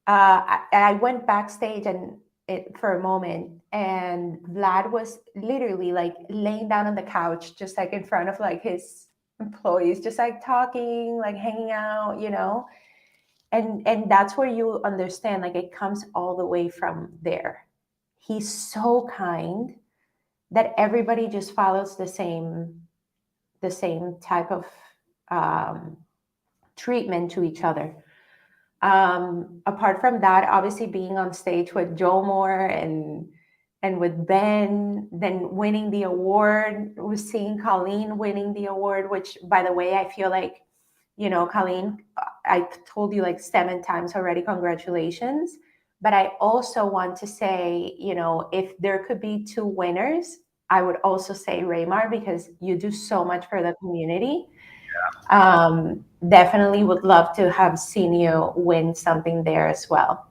I went backstage for a moment, and Vlad was literally like laying down on the couch, just like in front of like his employees, just like talking, like hanging out, and that's where you understand, like it comes all the way from there. He's so kind that everybody just follows the same type of treatment to each other. Apart from that, obviously being on stage with Joe Moore and with Ben, then winning the award, was seeing Colleen winning the award, which, by the way, I feel like, Colleen, I told you like 7 times already, congratulations. But I also want to say, if there could be 2 winners, I would also say Raymmar, because you do so much for the community. Definitely would love to have seen you win something there as well.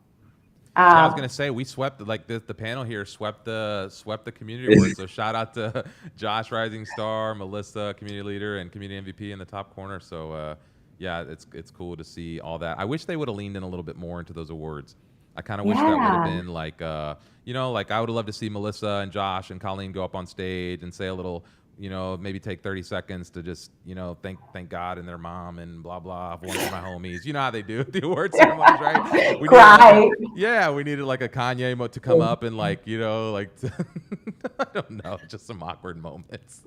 Yeah, I was gonna say we swept like the panel here swept the community award. So shout out to Josh, Rising Star, Melissa, community leader, and community MVP in the top corner. So yeah, it's cool to see all that. I wish they would have leaned in a little bit more into those awards. I kind of wish that would have been like like I would have loved to see Melissa and Josh and Colleen go up on stage and say a little, maybe take 30 seconds to just, thank God and their mom and blah, blah. I've won for my homies. You know how they do the award ceremonies, right? We needed like a Kanye to come up and like, I don't know, just some awkward moments.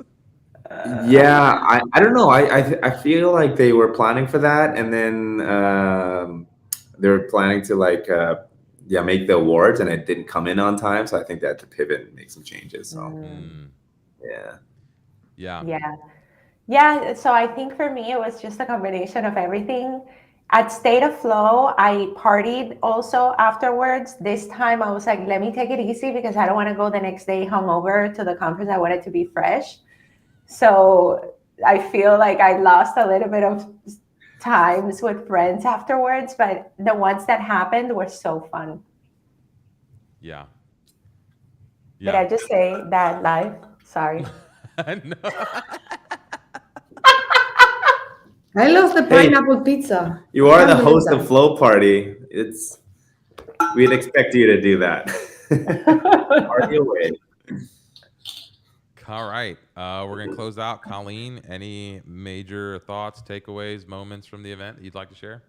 Yeah, I don't know. I feel like they were planning for that, and then they were planning to like make the awards, and it didn't come in on time. So I think they had to pivot and make some changes. So yeah. So I think for me it was just a combination of everything. At State of Flow, I partied also afterwards. This time I was like, let me take it easy because I don't want to go the next day hungover to the conference. I wanted to be fresh. So I feel like I lost a little bit of times with friends afterwards, but the ones that happened were so fun. Yeah. Did I just say that live? Sorry. No. I love the pineapple pizza. You are the host of Flow Party. We'd expect you to do that. Party away. All right. We're going to close out. Colleen, any major thoughts, takeaways, moments from the event that you'd like to share?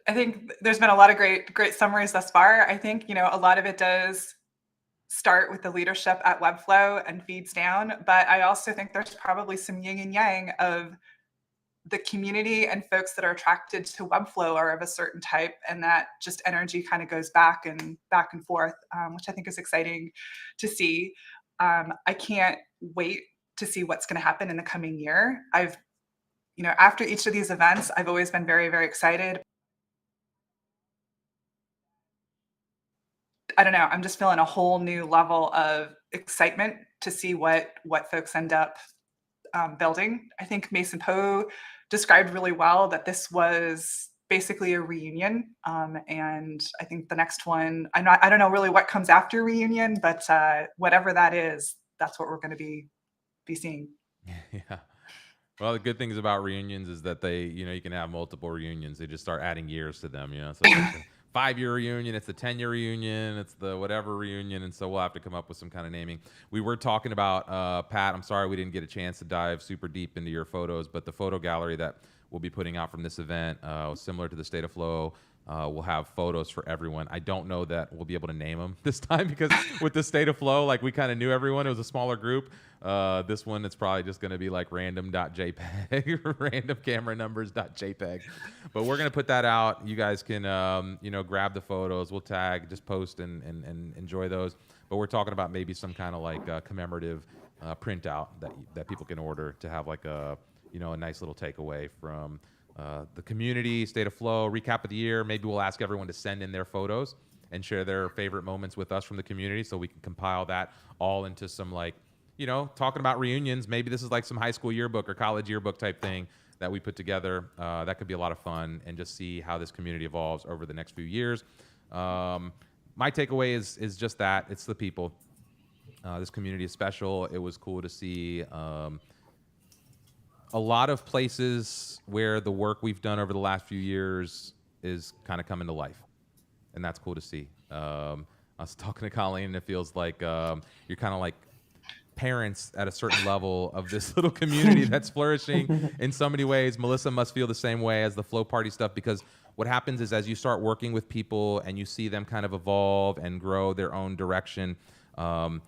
I think there's been a lot of great summaries thus far. I think, a lot of it does start with the leadership at Webflow and feeds down. But I also think there's probably some yin and yang of the community, and folks that are attracted to Webflow are of a certain type, and that just energy kind of goes back and forth, which I think is exciting to see. I can't wait to see what's going to happen in the coming year. After each of these events, I've always been very, very excited. I don't know, I'm just feeling a whole new level of excitement to see what folks end up building. I think Mason Poe described really well that this was basically a reunion. And I think the next one, I don't know really what comes after reunion, but whatever that is, that's what we're going to be seeing. Yeah. Well, the good things about reunions is that they, you can have multiple reunions. They just start adding years to them, So it's like the 5-year reunion, it's the 10-year reunion, it's the whatever reunion, and so we'll have to come up with some kind of naming. We were talking about, Pat, I'm sorry we didn't get a chance to dive super deep into your photos, but the photo gallery that we'll be putting out from this event, similar to the State of Flow, we'll have photos for everyone. I don't know that we'll be able to name them this time because with the State of Flow, like we kind of knew everyone. It was a smaller group. This one, it's probably just going to be like random.jpg, random camera numbers.jpg. But we're going to put that out. You guys can, grab the photos. We'll tag, just post and enjoy those. But we're talking about maybe some kind of like commemorative printout that people can order to have like a nice little takeaway from the community, State of Flow, recap of the year. Maybe we'll ask everyone to send in their photos and share their favorite moments with us from the community so we can compile that all into some like, talking about reunions. Maybe this is like some high school yearbook or college yearbook type thing that we put together. That could be a lot of fun and just see how this community evolves over the next few years. My takeaway is just that. It's the people. This community is special. It was cool to see a lot of places where the work we've done over the last few years is kind of coming to life. And that's cool to see. I was talking to Colleen, and it feels like you're kind of like parents at a certain level of this little community that's flourishing in so many ways. Melissa must feel the same way as the Flow Party stuff, because what happens is as you start working with people and you see them kind of evolve and grow their own direction, and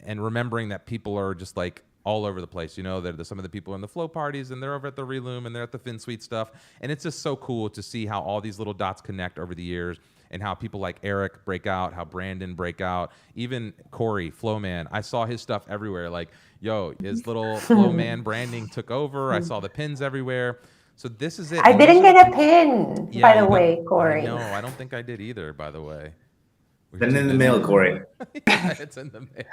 remembering that people are just like all over the place. Some of the people in the Flow parties, and they're over at the Reloom, and they're at the FinSuite stuff. And it's just so cool to see how all these little dots connect over the years, and how people like Eric break out, how Brandon break out, even Corey, Flowman. I saw his stuff everywhere. Like, his little Flowman branding took over. I saw the pins everywhere. So this is it. I didn't get a pin, by the way, Corey. No, I don't think I did either, by the way. Send in the mail, Corey. Yeah, it's in the mail.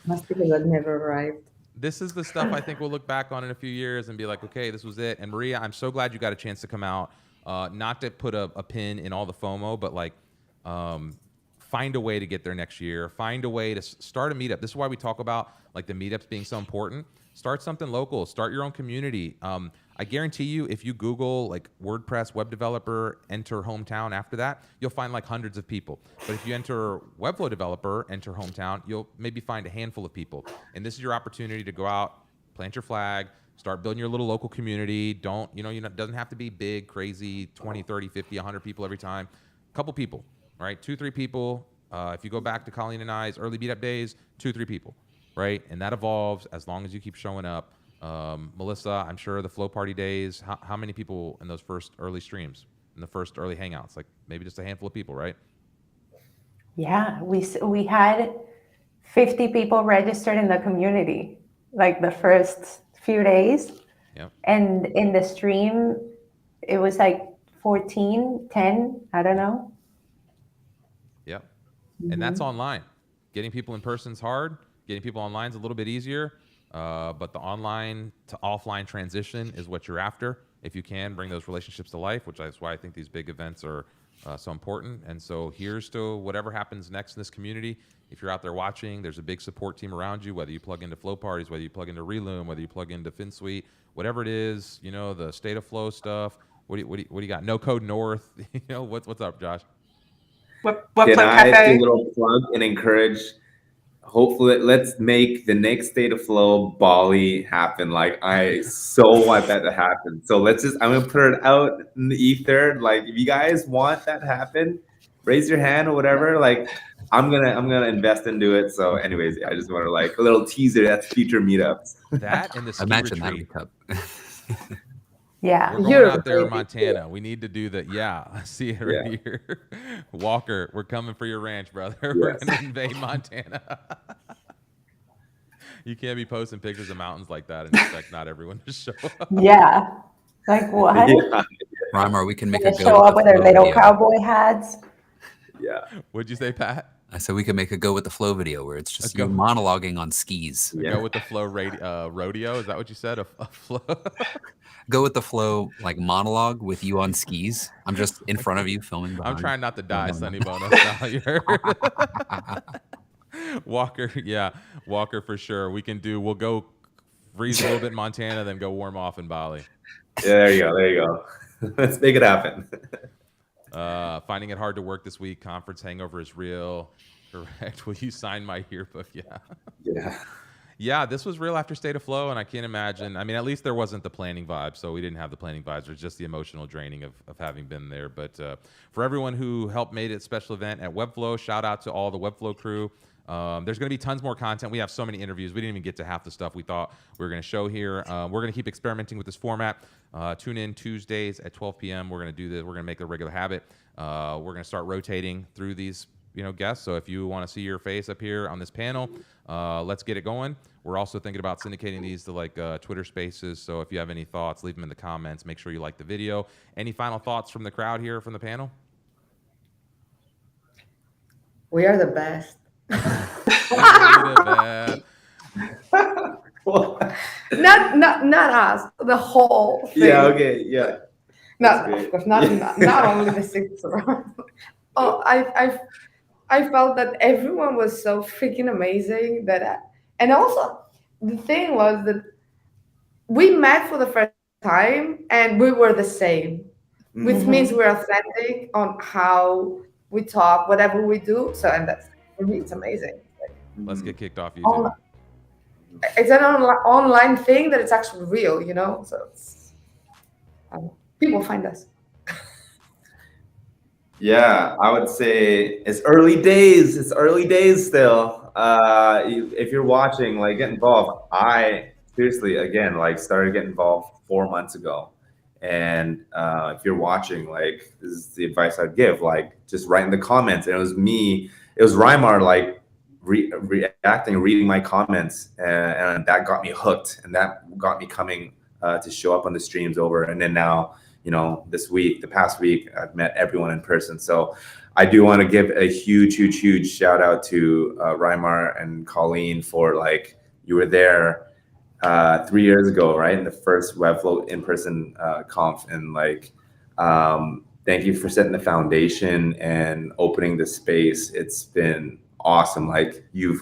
Must be because it never arrived. This is the stuff I think we'll look back on in a few years and be like, okay, this was it. And Maria, I'm so glad you got a chance to come out. Not to put a pin in all the FOMO, but like find a way to get there next year. Find a way to start a meetup. This is why we talk about like the meetups being so important. Start something local. Start your own community. I guarantee you, if you Google like WordPress web developer, enter hometown after that, you'll find like hundreds of people. But if you enter Webflow developer, enter hometown, you'll maybe find a handful of people. And this is your opportunity to go out, plant your flag, start building your little local community. Don't, it doesn't have to be big, crazy, 20, 30, 50, 100 people every time. A couple people, right? 2-3 people. If you go back to Colleen and I's early meetup days, 2-3 people, right? And that evolves as long as you keep showing up. Melissa, I'm sure the Flow Party days, how many people in those first early streams, in the first early hangouts? Like maybe just a handful of people, right? Yeah, we had 50 people registered in the community, like the first few days. Yep. And in the stream, it was like 14, 10, I don't know. Yep. And that's online. Getting people in person's hard. Getting people online is a little bit easier. But the online to offline transition is what you're after. If you can bring those relationships to life, which is why I think these big events are so important. And so here's to whatever happens next in this community. If you're out there watching, there's a big support team around you, whether you plug into Flow Parties, whether you plug into Reloom, whether you plug into FinSuite, whatever it is, the State of Flow stuff. What do you got? No Code North. What's up, Josh? Can I do a little plug and encourage? Hopefully, let's make the next State of Flow Bali happen. Like, I so want that to happen. So I'm gonna put it out in the ether. Like, if you guys want that to happen, raise your hand or whatever. Like, I'm gonna invest into it. So, anyways, I just want to like a little teaser. That's future meetups. That and the ski Imagine retreat. that cup. Yeah. We're going out there in Montana. We need to do that. Yeah, I see it right here. Walker, we're coming for your ranch, brother. Yes. We're going to invade Montana. You can't be posting pictures of mountains like that and expect not everyone to show up. Yeah. Like what? Yeah. Raymmar, we can make They a go. show up with their little cowboy hats. Yeah. What'd you say, Pat? I said we could make a go with the flow video where it's just you go- monologuing on skis. Yeah. Go with the flow rodeo. Is that what you said? A flow. Go with the flow like monologue with you on skis. I'm just in front of you filming behind. I'm trying not to die, Sonny Bono style. You heard? Walker, yeah, Walker for sure. We'll go freeze a little bit in Montana, then go warm off in Bali. Yeah, there you go. There you go. Let's make it happen. Finding it hard to work this week. Conference hangover is real. Correct. Will you sign my yearbook? Yeah. Yeah. Yeah, this was real after State of Flow, and I can't imagine. I mean, at least there wasn't the planning vibe, so we didn't have the planning vibes. It was just the emotional draining of having been there. But for everyone who helped made it special event at Webflow, shout out to all the Webflow crew. There's going to be tons more content. We have so many interviews. We didn't even get to half the stuff we thought we were going to show here. We're going to keep experimenting with this format. Tune in Tuesdays at 12 p.m. We're going to do this. We're going to make it a regular habit. We're going to start rotating through these guests. So if you want to see your face up here on this panel, let's get it going. We're also thinking about syndicating these to like Twitter Spaces. So if you have any thoughts, leave them in the comments. Make sure you like the video. Any final thoughts from the crowd here from the panel? We are the best. not us. The whole thing. Yeah. Okay. Yeah. Not of course. Not only the six around. Oh, I felt that everyone was so freaking amazing and also the thing was that we met for the first time and we were the same, which means we're authentic on how we talk, whatever we do. So, and that's, for me, it's amazing. Let's get kicked off YouTube. It's an online thing that it's actually real, So it's, people find us. Yeah, I would say it's early days. It's early days still. If you're watching, like, get involved. I seriously, again, like, started getting involved 4 months ago. And if you're watching, like, this is the advice I'd give. Like, just write in the comments. And it was Raymmar, like, reacting, reading my comments, and that got me hooked, and that got me coming to show up on the streams over. And then now, the past week, I've met everyone in person. So I do want to give a huge shout out to Raymmar and Colleen for, like, you were there 3 years ago, right? In the first Webflow in-person conf. And, like, thank you for setting the foundation and opening the space. It's been awesome. Like, you've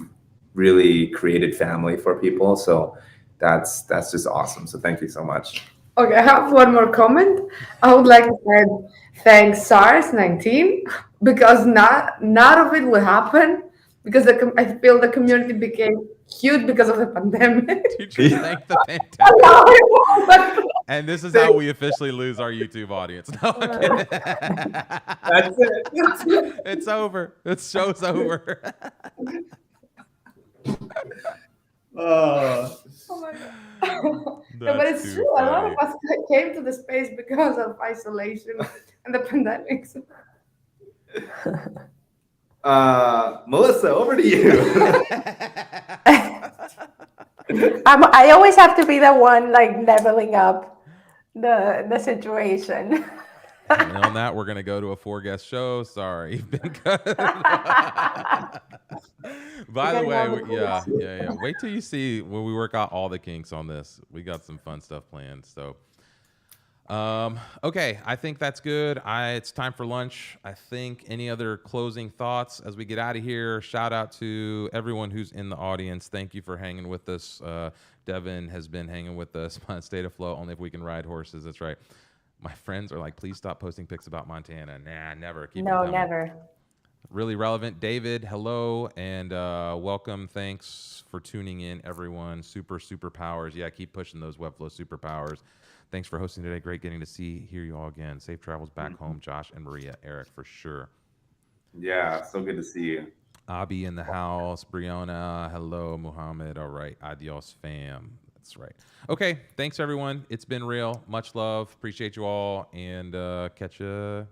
really created family for people. So that's just awesome. So thank you so much. Okay, I have one more comment. I would like to say thanks SARS-19 because none of it would happen because I feel the community became huge because of the pandemic. You just thank the pandemic. And this is how we officially lose our YouTube audience. No, I'm kidding. That's it. It's over. This show's over. Oh my God. No, but it's true. Funny. A lot of us came to the space because of isolation and the pandemic. Melissa, over to you. I always have to be the one, like, leveling up the situation. And on that, we're going to go to a 4-guest show. Sorry. You've been cut. By the way, yeah. Wait till you see when we work out all the kinks on this. We got some fun stuff planned. So, okay, I think that's good. It's time for lunch. I think any other closing thoughts as we get out of here? Shout out to everyone who's in the audience. Thank you for hanging with us. Devin has been hanging with us on State of Flow. Only if we can ride horses. That's right. My friends are like, please stop posting pics about Montana. Nah, never. Keep no, never. Really relevant. David, hello and welcome. Thanks for tuning in, everyone. Superpowers. Yeah, keep pushing those Webflow superpowers. Thanks for hosting today. Great getting to hear you all again. Safe travels back home, Josh and Maria. Eric, for sure. Yeah, so good to see you. Abby in the house. Brianna, hello. Muhammad, all right. Adios, fam. That's right. Okay, thanks, everyone. It's been real. Much love. Appreciate you all. And catch you